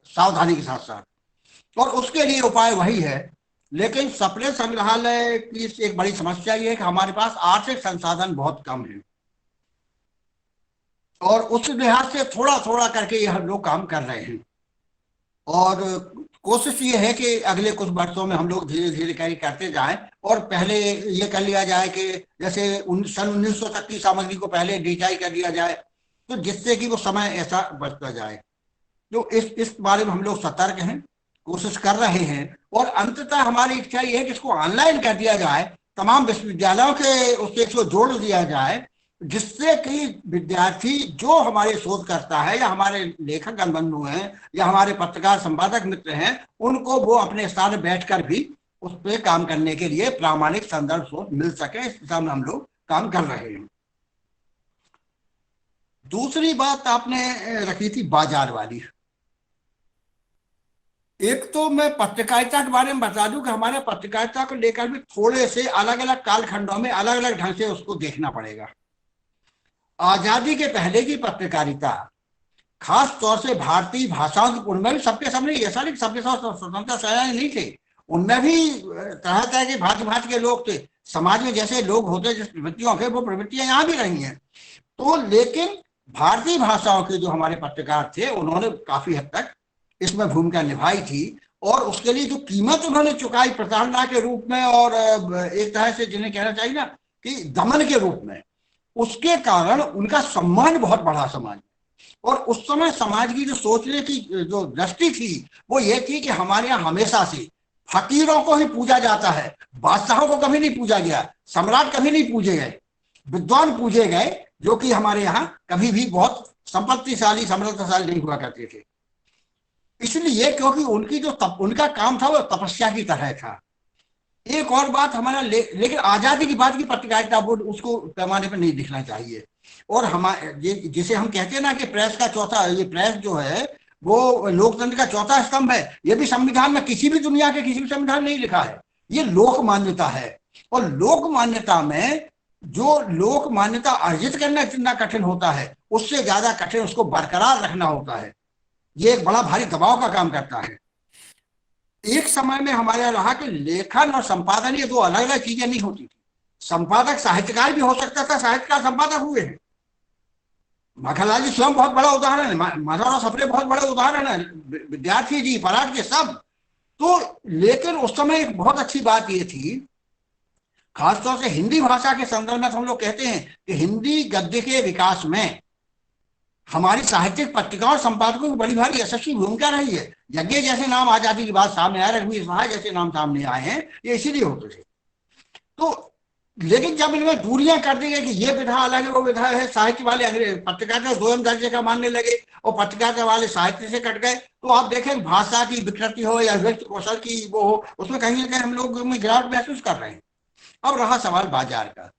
सावधानी के साथ साथ। और उसके लिए उपाय वही है। लेकिन सप्रे संग्रहालय की एक बड़ी समस्या ये है कि हमारे पास आर्थिक संसाधन बहुत कम है, और उस लिहाज से थोड़ा थोड़ा करके ये हम लोग काम कर रहे हैं। और कोशिश ये है कि अगले कुछ वर्षों में हम लोग धीरे धीरे करते जाएं, और पहले ये कर लिया जाए कि जैसे सन 1900 तक की सामग्री को पहले डिजिटाइज कर दिया जाए, तो जिससे कि वो समय ऐसा बचता जाए। तो इस बारे में हम लोग सतर्क हैं, कोशिश कर रहे हैं, और अंततः हमारी इच्छा ये है कि इसको ऑनलाइन कर दिया जाए, तमाम विश्वविद्यालयों के उससे इसको जोड़ दिया जाए, जिससे कि विद्यार्थी जो हमारे शोध करता है या हमारे लेखक बंधु हैं या हमारे पत्रकार संपादक मित्र हैं, उनको वो अपने स्थान बैठकर भी उस पर काम करने के लिए प्रामाणिक संदर्भ शोध मिल सके। इस दिशा में हम लोग काम कर रहे हैं। दूसरी बात आपने रखी थी बाजार वाली। एक तो मैं पत्रकारिता के बारे में बता दूं कि हमारे पत्रकारिता को लेकर भी थोड़े से अलग अलग कालखंडों में अलग अलग ढंग से उसको देखना पड़ेगा। आजादी के पहले की पत्रकारिता, खास तौर से भारतीय भाषाओं की, उनमें भी सबके सामने ऐसा नहीं, सबके साथ स्वतंत्रता सेनानी नहीं थे, उनमें भी तरह तरह के भांति भांति के लोग थे। समाज में जैसे लोग होते, जिस प्रवृत्तियों के, वो प्रवृत्तियां यहाँ भी रही हैं। तो लेकिन भारतीय भाषाओं के जो हमारे पत्रकार थे, उन्होंने काफी हद तक इसमें भूमिका निभाई थी, और उसके लिए जो कीमत उन्होंने चुकाई प्रताड़ना के रूप में, और एक तरह से जिन्हें कहना चाहिए ना कि दमन के रूप में, उसके कारण उनका सम्मान बहुत बढ़ा समाज में। और उस समय समाज की जो सोचने की जो दृष्टि थी, वो ये थी कि हमारे यहाँ हमेशा से फकीरों को ही पूजा जाता है, बादशाहों को कभी नहीं पूजा गया, सम्राट कभी नहीं पूजे गए, विद्वान पूजे गए, जो कि हमारे यहाँ कभी भी बहुत संपत्तिशाली समृद्धशाली नहीं हुआ करते थे। इसलिए क्योंकि उनकी जो उनका काम था वो तपस्या की तरह था। एक और बात हमारा लेकिन आजादी की बात की पत्रकारिता, वो उसको पैमाने पर नहीं दिखना चाहिए। और हमारे जिसे हम कहते हैं ना कि प्रेस का चौथा, ये प्रेस जो है वो लोकतंत्र का चौथा स्तंभ है, ये भी संविधान में किसी भी दुनिया के किसी भी संविधान नहीं लिखा है। ये लोक मान्यता है, और लोक मान्यता में जो लोक मान्यता अर्जित करना जितना कठिन होता है, उससे ज्यादा कठिन उसको बरकरार रखना होता है। ये एक बड़ा भारी दबाव का काम करता है। एक समय में हमारे यहाँ रहा कि लेखन और संपादन ये दो अलग अलग चीजें नहीं होती थी। संपादक साहित्यकार भी हो सकता था, साहित्यकार संपादक हुए हैं। मखनलाल जी स्वयं बहुत बड़ा उदाहरण है, माधवराव सप्रे बहुत बड़ा उदाहरण है, विद्यार्थी जी, पराग के सब। तो लेकिन उस समय एक बहुत अच्छी बात ये थी, खासतौर से हिंदी भाषा के संदर्भ में हम लोग कहते हैं कि हिंदी गद्य के विकास में हमारी साहित्यिक पत्रिकाओं और संपादकों की बड़ी भारी यशस्वी भूमिका रही है। यज्ञ जैसे नाम आजादी की बात सामने आए, रघुवीर सहाय जैसे नाम सामने आए हैं, ये इसीलिए होते थे। तो लेकिन जब इनमें दूरियां कर दी गई कि ये विधा अलग है, वो विधा है, साहित्य वाले अंग्रेज पत्रकारिता दोयम दर्जे का मानने लगे और पत्रकारिता वाले साहित्य से कट गए, तो आप देखें भाषा की विकृति हो या व्यक्ति कौशल की वो हो, उसमें कहीं ना कहीं हम लोग गिरावट महसूस कर रहे हैं। अब रहा सवाल बाजार का।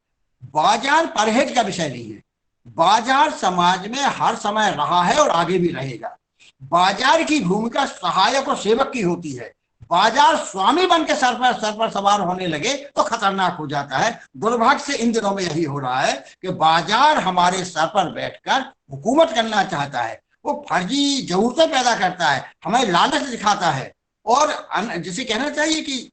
बाजार परहेज का विषय नहीं है। बाजार समाज में हर समय रहा है और आगे भी रहेगा। बाजार की भूमिका सहायक और सेवक की होती है। बाजार स्वामी बन के सर पर सवार होने लगे तो खतरनाक हो जाता है। दुर्भाग्य से इन दिनों में यही हो रहा है कि बाजार हमारे सर पर बैठकर हुकूमत करना चाहता है। वो फर्जी जरूरतें पैदा करता है, हमें लालच दिखाता है। और जिसे कहना चाहिए कि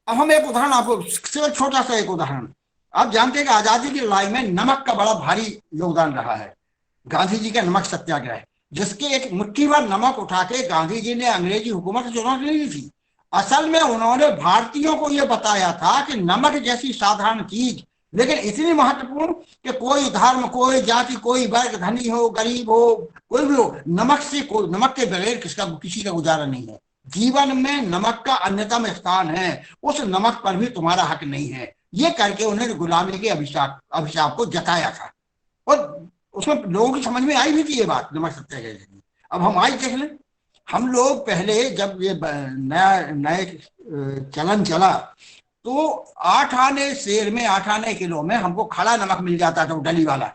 अब हम एक उदाहरण आपको, सिर्फ छोटा सा एक उदाहरण, आप जानते हैं कि आजादी की लड़ाई में नमक का बड़ा भारी योगदान रहा है। गांधी जी का नमक सत्याग्रह, जिसके एक मुट्ठी भर नमक उठा के गांधी जी ने अंग्रेजी हुकूमत से चुनौती नहीं दी थी। असल में उन्होंने भारतीयों को यह बताया था कि नमक जैसी साधारण चीज, लेकिन इतनी महत्वपूर्ण कि कोई धर्म, कोई जाति, कोई वर्ग, धनी हो, गरीब हो, कोई भी हो, नमक के बगैर किसी का गुजारा नहीं है। जीवन में नमक का अन्यतम स्थान है, उस नमक पर भी तुम्हारा हक नहीं है। ये करके उन्होंने गुलामी के अभिशाप को जताया था, और उसमें लोगों की समझ में आई भी थी ये बात नमक सत्याग्रह की। अब हम आज देख लें, हम लोग पहले जब ये नए चलन चला तो 8 आने शेर में 8 आने किलो में हमको खड़ा नमक मिल जाता था, डली वाला।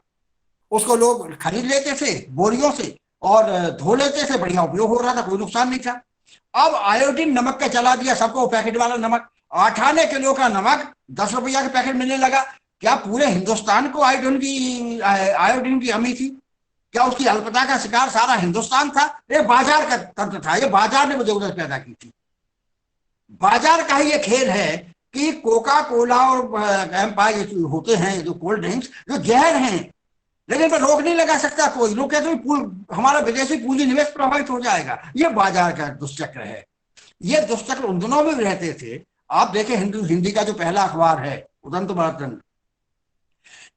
उसको लोग खरीद लेते थे बोरियों से और धो लेते थे, बढ़िया उपयोग हो रहा था, कोई नुकसान नहीं था। अब आयोडीन नमक का चला दिया सबको, पैकेट वाला नमक। 8 आने किलो का नमक 10 रुपया के पैकेट मिलने लगा। क्या पूरे हिंदुस्तान को आयोडीन की कमी थी? क्या उसकी अल्पता का शिकार सारा हिंदुस्तान था? ये बाजार का तंत्र था, ये बाजार ने जरूरत पैदा की थी। बाजार का ही ये खेल है कि कोका कोला और एम्पायर होते हैं जो कोल्ड ड्रिंक्स, जो जहर हैं, लेकिन पर रोक नहीं लगा सकता कोई। लोग कहते हैं हमारा विदेशी पूंजी निवेश प्रभावित हो जाएगा। ये बाजार का दुष्चक्र है। ये दुष्चक्र उन दिनों में भी रहते थे। आप देखें हिंदी का जो पहला अखबार है उदंत भारतन,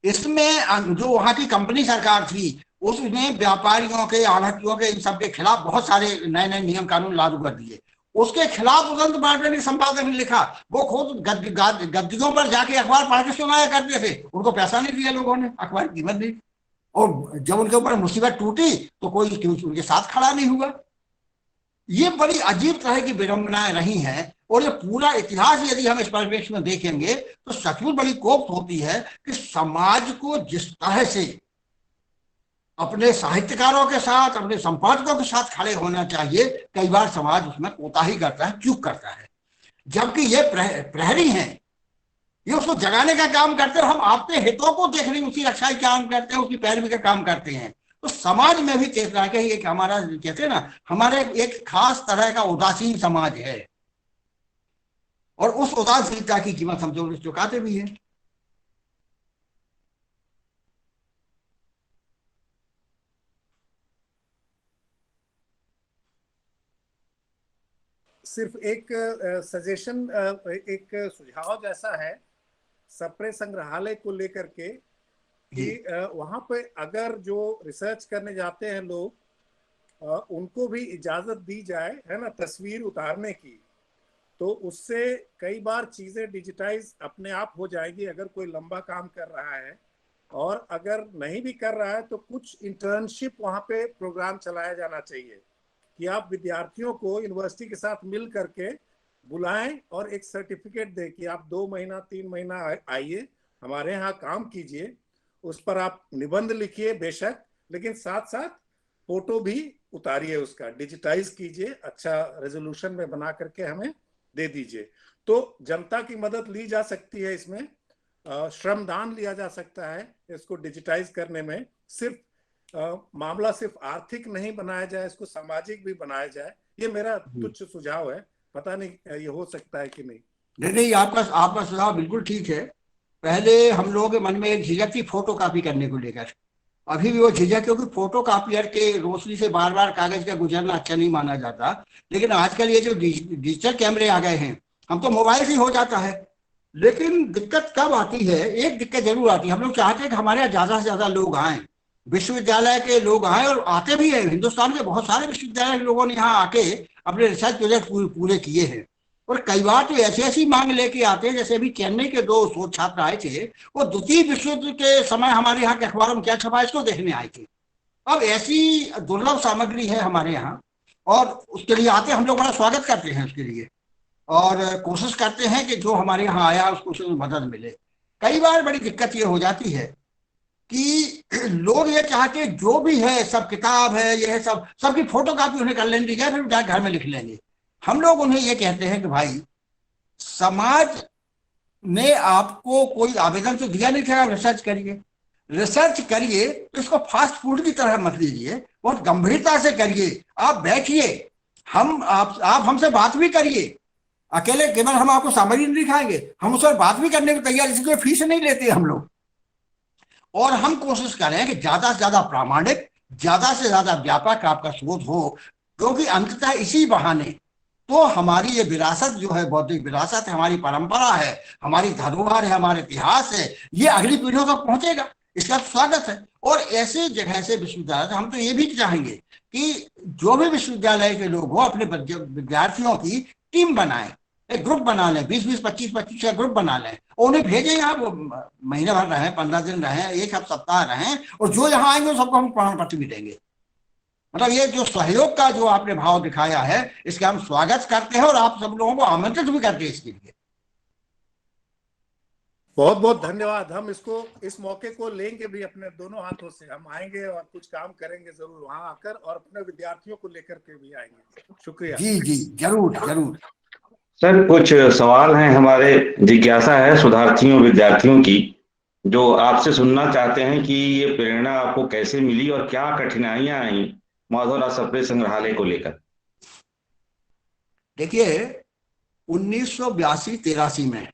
इसमें जो वहां की कंपनी सरकार थी उसने व्यापारियों के, आढ़तियों के, इन सबके खिलाफ बहुत सारे नए नए नियम कानून लागू कर दिए। उसके खिलाफ उदंत भारतन ने संपादक ने लिखा। वो खुद गद्दियों पर जाके अखबार पढ़ के सुनाया करते थे। उनको पैसा नहीं दिया लोगों ने, अखबार की कीमत दी, और जब उनके ऊपर मुसीबत टूटी तो कोई उनके साथ खड़ा नहीं हुआ। ये बड़ी अजीब तरह की विडंबनाएं रही हैं। और ये पूरा इतिहास यदि हम इस परिप्रेक्ष्य में देखेंगे तो सचमुच बड़ी कोफ्त होती है कि समाज को जिस तरह से अपने साहित्यकारों के साथ, अपने संपादकों के साथ खड़े होना चाहिए, कई बार समाज उसमें कोताही करता है, चूक करता है। जबकि ये प्रहरी हैं, ये उसको जगाने का काम करते हैं। हम अपने हितों को देखने की उसकी रक्षा का काम करते हैं, उसकी पैरवी का काम करते हैं। तो समाज में भी चेतना के एक हमारा कहते हैं ना, हमारे एक खास तरह का उदासीन समाज है, और उस उदासीनता की कीमत हम जो चुकाते भी हैं। सिर्फ एक सजेशन, एक सुझाव जैसा है सप्रे संग्रहालय को लेकर के कि वहां पे अगर जो रिसर्च करने जाते हैं लोग, उनको भी इजाजत दी जाए, है ना, तस्वीर उतारने की, तो उससे कई बार चीजें डिजिटाइज अपने आप हो जाएगी। अगर कोई लंबा काम कर रहा है, और अगर नहीं भी कर रहा है तो कुछ इंटर्नशिप वहां पे प्रोग्राम चलाया जाना चाहिए कि आप विद्यार्थियों को यूनिवर्सिटी के साथ मिल करके बुलाएं और एक सर्टिफिकेट दे कि आप 2 महीना 3 महीना आइए, हमारे यहाँ काम कीजिए। उस पर आप निबंध लिखिए बेशक, लेकिन साथ साथ फोटो भी उतारिए, उसका डिजिटाइज कीजिए, अच्छा रेजोल्यूशन में बना करके हमें दे दीजिए। तो जनता की मदद ली जा सकती है इसमें, श्रमदान लिया जा सकता है इसको डिजिटाइज करने में। सिर्फ मामला सिर्फ आर्थिक नहीं बनाया जाए, इसको सामाजिक भी बनाया जाए। ये मेरा तुच्छ सुझाव है, पता नहीं ये हो सकता है कि नहीं। नहीं, आपका सुझाव बिल्कुल ठीक है। पहले हम लोगों के मन में एक झिझक थी फोटो कॉपी करने को लेकर, अभी भी वो झिझक, क्योंकि फोटो कॉपियर के रोशनी से बार बार कागज का गुजरना अच्छा नहीं माना जाता। लेकिन आजकल ये जो डिजिटल कैमरे आ गए हैं, हम तो मोबाइल से ही हो जाता है। लेकिन दिक्कत कब आती है? एक दिक्कत जरूर आती है। हम लोग चाहते हैं कि हमारे यहाँ ज्यादा से ज्यादा लोग आए, विश्वविद्यालय के लोग आए, और आते भी हैं। हिंदुस्तान के बहुत सारे विश्वविद्यालय के लोगों ने यहाँ आके अपने रिसर्च प्रोजेक्ट पूरे किए हैं। और कई बार तो ऐसी मांग लेके आते हैं, जैसे अभी चेन्नई के 2 शोध छात्र आए थे, वो द्वितीय विश्व युद्ध के समय हमारे यहाँ के अखबारों में क्या छपा इसको देखने आए थे। अब ऐसी दुर्लभ सामग्री है हमारे यहाँ, और उसके लिए आते, हम लोग बड़ा स्वागत करते हैं उसके लिए, और कोशिश करते हैं कि जो हमारे यहाँ आया उसको मदद मिले। कई बार बड़ी दिक्कत ये हो जाती है कि लोग ये चाहते जो भी है, सब किताब है, ये है, सबकी फोटो कॉपी उन्हें कर लेनी है, फिर जाकर घर में लिख लेंगे। हम लोग उन्हें ये कहते हैं कि भाई, समाज ने आपको कोई आवेदन तो दिया नहीं था, रिसर्च करिए, तो इसको फास्ट फूड की तरह मत लीजिए, बहुत गंभीरता से करिए। आप बैठिए, आप हमसे बात भी करिए। अकेले केवल हम आपको सामग्री नहीं दिखाएंगे, हम उस पर बात भी करने को तैयार, इसलिए फीस नहीं लेते हम लोग। और हम कोशिश करें कि ज्यादा से ज्यादा प्रामाणिक, ज्यादा से ज्यादा व्यापक आपका शोध हो, क्योंकि अंततः इसी बहाने तो हमारी ये विरासत जो है, बौद्धिक विरासत है, हमारी परंपरा है, हमारी धरोहर है, हमारे इतिहास है, ये अगली पीढ़ियों तक पहुंचेगा। इसका स्वागत है। और ऐसे जगह से विश्वविद्यालय, हम तो ये भी चाहेंगे कि जो भी विश्वविद्यालय के लोग हो, अपने विद्यार्थियों की टीम बनाएं, एक ग्रुप बना लें, 20-20, 25-25 का ग्रुप बना लें, और उन्हें भेजें यहाँ। वो महीने भर रहें, 15 दिन रहें, 1 सप्ताह रहें, और जो यहाँ आएंगे सबको हम प्रमाण पत्र भी देंगे। मतलब ये जो सहयोग का जो आपने भाव दिखाया है, इसका हम स्वागत करते हैं और आप सब लोगों को आमंत्रित भी करते हैं इसके लिए। बहुत बहुत धन्यवाद। हम इस मौके को लेंगे भी अपने दोनों हाथों से। हम आएंगे और कुछ काम करेंगे जरूर वहां आकर, और अपने विद्यार्थियों को लेकर के भी आएंगे। शुक्रिया। जी जी, जरूर जरूर। सर, कुछ सवाल हैं हमारे, जिज्ञासा है शोधार्थियों विद्यार्थियों की, जो आपसे सुनना चाहते हैं कि ये प्रेरणा आपको कैसे मिली और क्या कठिनाइयां आई माधवराव सप्रे संग्रहालय को लेकर। देखिए, 1982-83 में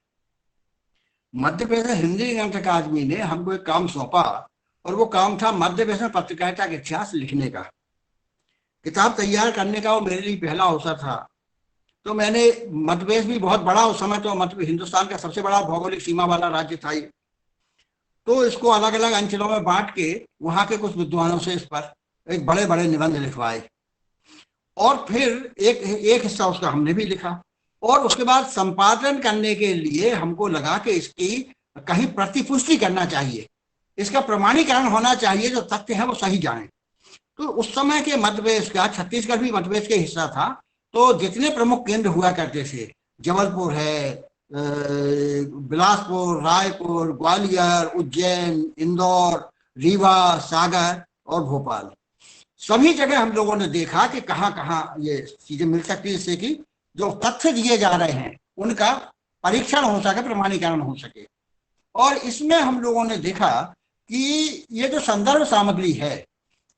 मध्य प्रदेश हिंदी ग्रंथ अकादमी ने हमको एक काम सौंपा, और वो काम था मध्य प्रदेश में पत्रकारिता का इतिहास लिखने का। किताब तैयार करने का वो मेरे लिए पहला अवसर था। तो मैंने, मध्य प्रदेश भी बहुत बड़ा उस समय, तो मध्य हिंदुस्तान का सबसे बड़ा भौगोलिक सीमा वाला राज्य था ये, तो इसको अलग अलग अंचलों में बांट के वहां के कुछ विद्वानों से इस पर एक बड़े बड़े निबंध लिखवाए, और फिर एक हिस्सा उसका हमने भी लिखा। और उसके बाद संपादन करने के लिए हमको लगा कि इसकी कहीं प्रतिपुष्टि करना चाहिए, इसका प्रमाणीकरण होना चाहिए, जो तथ्य है वो सही जाने। तो उस समय के मध्य प्रदेश का, छत्तीसगढ़ भी मध्य प्रदेश के हिस्सा था, तो जितने प्रमुख केंद्र हुआ करते थे, जबलपुर है, बिलासपुर, रायपुर, ग्वालियर, उज्जैन, इंदौर, रीवा, सागर और भोपाल, सभी जगह हम लोगों ने देखा कि कहाँ कहाँ ये चीजें मिल सकती है, इससे कि जो तथ्य दिए जा रहे हैं उनका परीक्षण हो सके, प्रमाणीकरण हो सके। और इसमें हम लोगों ने देखा कि ये जो संदर्भ सामग्री है,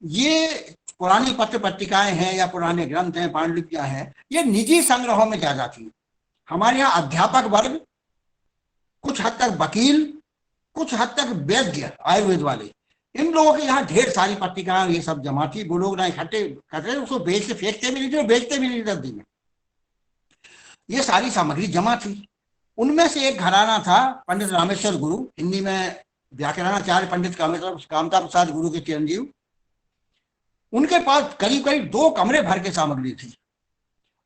ये पुरानी पत्र पत्रिकाएं हैं या पुराने ग्रंथ हैं, पांडुलिपियां हैं, ये निजी संग्रहों में ज्यादा थी। हमारे यहाँ अध्यापक वर्ग, कुछ हद तक वकील, कुछ हद तक वैद्य आयुर्वेद वाले, इन लोगों के यहाँ ढेर सारी पत्रिकाएं ये सब जमा थी। वो लोग ना इकट्ठे करते, उसको बेच के फेंकते भी नहीं थे, बेचते भी नहीं थे में। ये सारी सामग्री जमा थी। उनमें से एक घराना था पंडित रामेश्वर गुरु, हिंदी में व्याकरणाचार्य पंडित कामता प्रसाद गुरु के चिरंजीव। उनके पास करीब करीब 2 कमरे भर के सामग्री थी,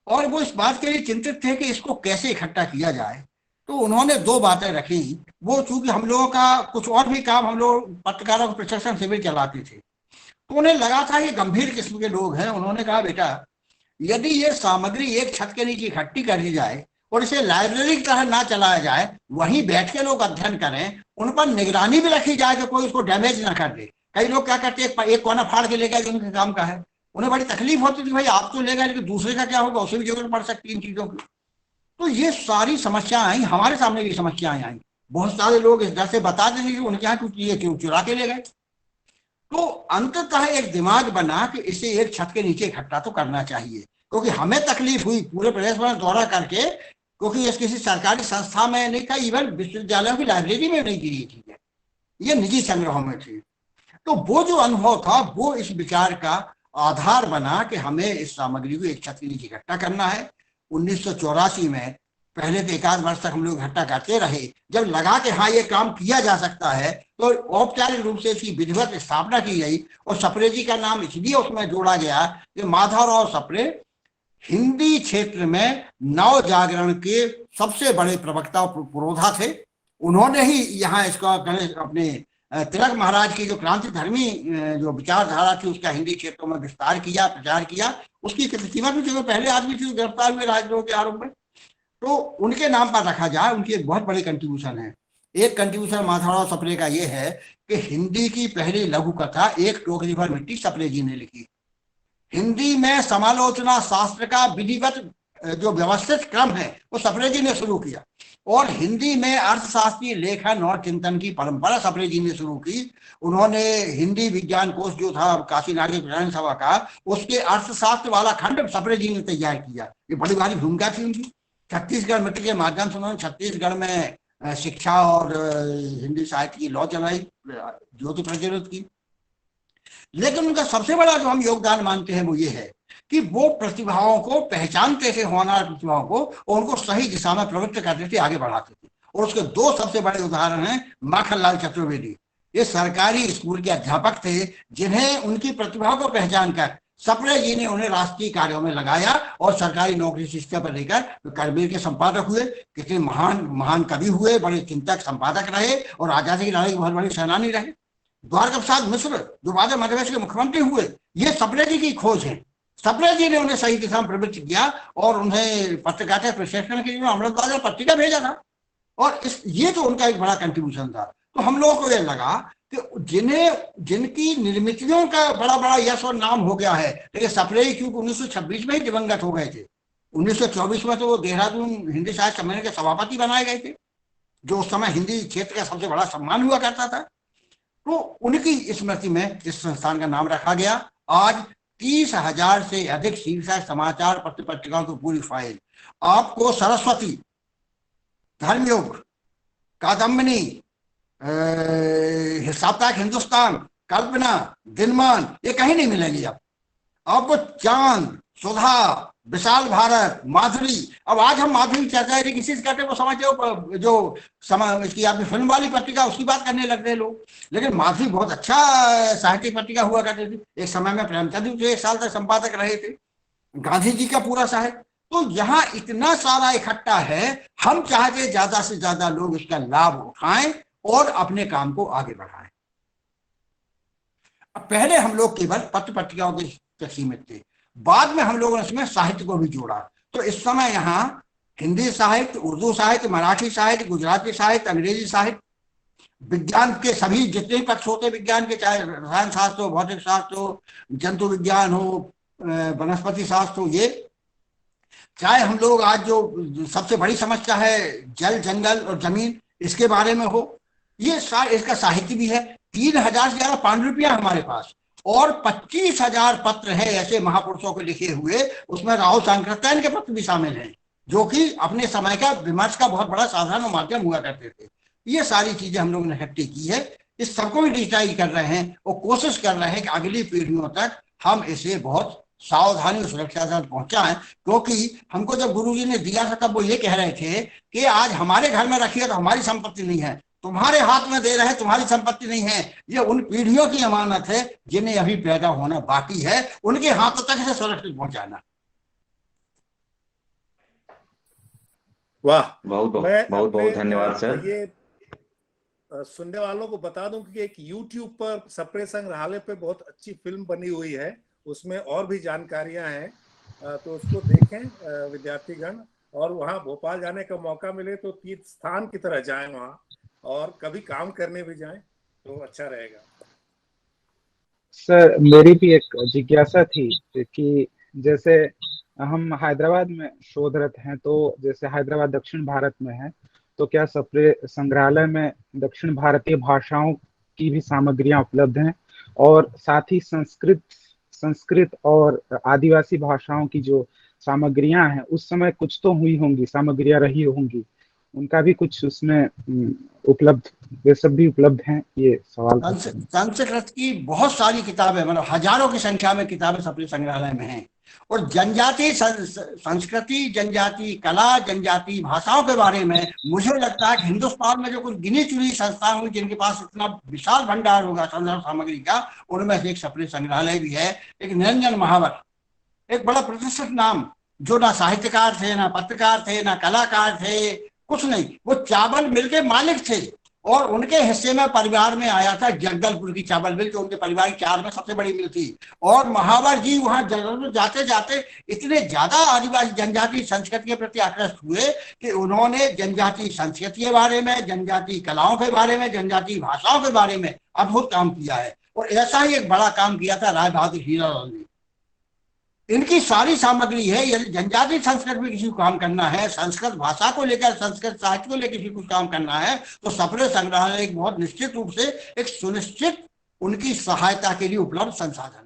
और वो इस बात के लिए चिंतित थे कि इसको कैसे इकट्ठा किया जाए। तो उन्होंने 2 बातें रखी। वो चूंकि हम लोगों का कुछ और भी काम, हम लोग पत्रकारों को प्रशिक्षण शिविर चलाते थे, तो उन्हें लगा था ये गंभीर किस्म के लोग हैं। उन्होंने कहा, बेटा यदि ये सामग्री एक छत के नीचे इकट्ठी कर दी जाए और इसे लाइब्रेरी की तरह ना चलाया जाए, वहीं बैठ के लोग अध्ययन करें, उन पर निगरानी भी रखी जाए कि कोई उसको डैमेज ना कर दे। कई लोग क्या करते हैं, एक कोना फाड़ के ले गए, उनके काम का है, उन्हें बड़ी तकलीफ होती थी, भाई आप तो ले गए लेकिन दूसरे का क्या होगा, उसे भी जरूरत पड़ सकती है इन चीजों की। तो ये सारी समस्याएं आई, हमारे सामने भी समस्याएं आई। बहुत सारे लोग इस डर से बता देंगे कि उनके यहाँ कुछ ये क्यों चुरा के ले गए। तो अंततः एक दिमाग बना कि इसे एक छत के नीचे इकट्ठा तो करना चाहिए, क्योंकि हमें तकलीफ हुई पूरे प्रदेश में दौरा करके, क्योंकि इस किसी सरकारी संस्था में नहीं था, इवन विश्वविद्यालयों की लाइब्रेरी में नहीं दी थी, ये निजी संग्रहों में थी। तो वो जो अनुभव था, वो इस विचार का आधार बना कि हमें इस सामग्री को एक छत के नीचे इकट्ठा करना है। 1984 में पहले तो 1 आध वर्ष तक हम लोग इकट्ठा करते रहे। जब लगा कि हाँ ये काम किया जा सकता है, तो औपचारिक रूप से इसकी विधिवत स्थापना की गई, और सप्रे जी का नाम इसलिए उसमें जोड़ा गया कि माधवराव सप्रे हिंदी क्षेत्र में नव जागरण के सबसे बड़े प्रवक्ता पुरोधा थे। उन्होंने ही यहाँ इसका अपने तिलक महाराज की जो क्रांति धर्मी जो विचारधारा थी, उसका हिंदी क्षेत्रों में विस्तार किया, प्रचार किया। उसकी कीमत भी, जो पहले आदमी थे गिरफ्तार हुए राजद्रोह के आरोप में, तो उनके नाम पर रखा जाए। उनकी एक बहुत बड़ी कंट्रीब्यूशन है। एक कंट्रीब्यूशन माधवराव सप्रे का ये है कि हिंदी की पहली लघु कथा एक टोकरी भर मिट्टी सप्रे जी ने लिखी। हिंदी में समालोचना शास्त्र का विधिवत जो व्यवस्थित क्रम है वो सप्रे जी ने शुरू किया, और हिंदी में अर्थशास्त्रीय लेखन और चिंतन की परंपरा सप्रे जी ने शुरू की। उन्होंने हिंदी विज्ञान कोश जो था काशी नागरिक विज्ञान सभा का, उसके अर्थशास्त्र वाला खंड सप्रे जी ने तैयार किया। ये बड़ी भारी भूमिका थी उनकी। छत्तीसगढ़ मित्र के माध्यम से उन्होंने छत्तीसगढ़ में शिक्षा और हिंदी साहित्य की लौ चलाई, ज्योति प्रज्वलित की। लेकिन उनका सबसे बड़ा जो हम योगदान मानते हैं वो ये है कि वो प्रतिभाओं को पहचानते थे, होनहार प्रतिभाओं को, और उनको सही दिशा में प्रवृत्त करते थे, आगे बढ़ाते थे। और उसके 2 सबसे बड़े उदाहरण हैं। माखनलाल चतुर्वेदी, ये सरकारी स्कूल के अध्यापक थे, जिन्हें उनकी प्रतिभाओं को पहचान कर सप्रे जी ने उन्हें राष्ट्रीय कार्यों में लगाया और सरकारी नौकरी शिक्षा पर लेकर करगिल के संपादक हुए। कितने महान महान कवि हुए, बड़े चिंतक संपादक रहे, और आजादी की लड़ाई के बहुत बड़े सेनानी रहे। द्वारका प्रसाद मिश्र जो बाद में मध्य प्रदेश के मुख्यमंत्री हुए, ये सप्रे जी की खोज है। सप्रे जी ने उन्हें सही दिशा में प्रवृत्त किया और उन्हें पत्रकारिता प्रशिक्षण के लिए अमृतवाद में पत्रिका भेजा था, और ये तो उनका एक बड़ा कंट्रीब्यूशन था। तो हम लोगों को ये लगा कि जिनकी निर्मितियों का बड़ा बड़ा यश और नाम हो गया है, लेकिन सप्रे क्योंकि 1926 में ही दिवंगत हो गए थे, 1924 में तो वो देहरादून हिंदी साहित्य सम्मेलन के सभापति बनाए गए थे, जो उस समय हिंदी क्षेत्र का सबसे बड़ा सम्मान हुआ करता था। तो उनकी स्मृति में इस संस्थान का नाम रखा गया। आज 30,000 से अधिक शीर्षक समाचार पत्र पत्रिकाओं की पूरी फाइल आपको सरस्वती, धर्मयुग, कादम्बिनी, साप्ताहिक हिंदुस्तान, कल्पना, दिनमान, ये कहीं नहीं मिलेंगी। अब आपको चांद, सुधा, विशाल भारत, माधुरी। अब आज हम माधुरी चर्चा किसी से करते हैं वो समझते हो जो इसकी आपकी फिल्म वाली पत्रिका उसकी बात करने लग रहे लोग, लेकिन माधुरी बहुत अच्छा साहित्यिक पत्रिका हुआ करती थी। एक समय में प्रेमचंद जो 1 साल तक संपादक रहे थे, गांधी जी का पूरा साहित्य। तो यहाँ इतना सारा इकट्ठा है, हम चाहते ज्यादा से ज्यादा लोग इसका लाभ उठाएं और अपने काम को आगे बढ़ाएं। पहले हम लोग केवल पत्र पत्रिकाओं के सीमित थे, बाद में हम लोगों ने इसमें साहित्य को भी जोड़ा। तो इस समय यहाँ हिंदी साहित्य, उर्दू साहित्य, मराठी साहित्य, गुजराती साहित्य, अंग्रेजी साहित्य, विज्ञान के सभी जितने पक्ष होते विज्ञान के, चाहे रसायन शास्त्र हो, भौतिक शास्त्र हो, जंतु विज्ञान हो, वनस्पति शास्त्र हो, ये चाहे हम लोग आज जो सबसे बड़ी समस्या है जल, जंगल और जमीन, इसके बारे में हो, ये इसका साहित्य भी है। 3,000 से ज्यादा पांडुलिपियां हमारे पास, और 25,000 पत्र है ऐसे महापुरुषों के लिखे हुए। उसमें राहुल सांकृत्यायन के पत्र भी शामिल हैं, जो कि अपने समय का विमर्श का बहुत बड़ा साधन और माध्यम हुआ करते थे। ये सारी चीजें हम लोगों ने इकट्ठी की है, इस सबको भी डिजिटाइज कर रहे हैं और कोशिश कर रहे हैं कि अगली पीढ़ियों तक हम इसे बहुत सावधानी और सुरक्षा से पहुंचाएं। क्योंकि हमको जब गुरुजी ने दिया था तब वो ये कह रहे थे कि आज हमारे घर में रखिए तो हमारी संपत्ति नहीं है, तुम्हारे हाथ में दे रहे हैं, तुम्हारी संपत्ति नहीं है। ये उन पीढ़ियों की अमानत है जिन्हें अभी पैदा होना बाकी है, उनके हाथों तक इसे सुरक्षित पहुंचाना। वाह, बहुत बहुत धन्यवाद सर। ये सुनने वालों को बता दूं कि एक YouTube पर सप्रे संग्रहालय पे बहुत अच्छी फिल्म बनी हुई है, उसमें और भी जानकारियां हैं, तो उसको देखें विद्यार्थीगण, और वहां भोपाल जाने का मौका मिले तो तीर्थ स्थान की तरह जाएं वहां, और कभी काम करने भी जाएं तो अच्छा रहेगा। सर मेरी भी एक जिज्ञासा थी कि जैसे हम हैदराबाद में शोधरत हैं, तो जैसे हैदराबाद दक्षिण भारत में है, तो क्या सप्रे संग्रहालय में दक्षिण भारतीय भाषाओं की भी सामग्रियां उपलब्ध हैं, और साथ ही संस्कृत और आदिवासी भाषाओं की जो सामग्रियां हैं उस समय कुछ तो हुई होंगी, सामग्रियां रही होंगी, उनका भी कुछ उसमें उपलब्ध, वे सब भी उपलब्ध हैं? ये सवाल। संस्कृत की बहुत सारी किताबें, मतलब हजारों की संख्या में किताबें सप्रे संग्रहालय में हैं, और जनजाति संस्कृति, जनजाति कला, जनजाति भाषाओं के बारे में मुझे लगता है कि हिंदुस्तान में जो कुछ गिनी चुनी संस्थान हुई जिनके पास इतना विशाल भंडार होगा संदर्भ सामग्री का, उनमें से एक सप्रे संग्रहालय भी है। एक निरंजन महावर, एक बड़ा प्रतिष्ठित नाम, जो ना साहित्यकार थे, ना पत्रकार थे, ना कलाकार थे, कुछ नहीं, वो चावल मिल के मालिक थे, और उनके हिस्से में परिवार में आया था जगदलपुर की चावल मिल, जो उनके परिवार की 4 में सबसे बड़ी मिल थी। और महावर जी वहां जगदलपुर जाते जाते इतने ज्यादा आदिवासी जनजाति संस्कृति के प्रति आकृष्ट हुए कि उन्होंने जनजाति संस्कृति के बारे में, जनजाति कलाओं के बारे में, जनजाति भाषाओं के बारे में अद्भुत काम किया है। और ऐसा ही एक बड़ा काम किया था राय बहादुर हीरालाल ने। इनकी सारी सामग्री है। यदि जनजाति संस्कृत में किसी को काम करना है, संस्कृत भाषा को लेकर, संस्कृत साहित्य को लेकर किसी को काम करना है, तो सप्रे संग्रहालय एक बहुत निश्चित रूप से एक सुनिश्चित उनकी सहायता के लिए उपलब्ध संसाधन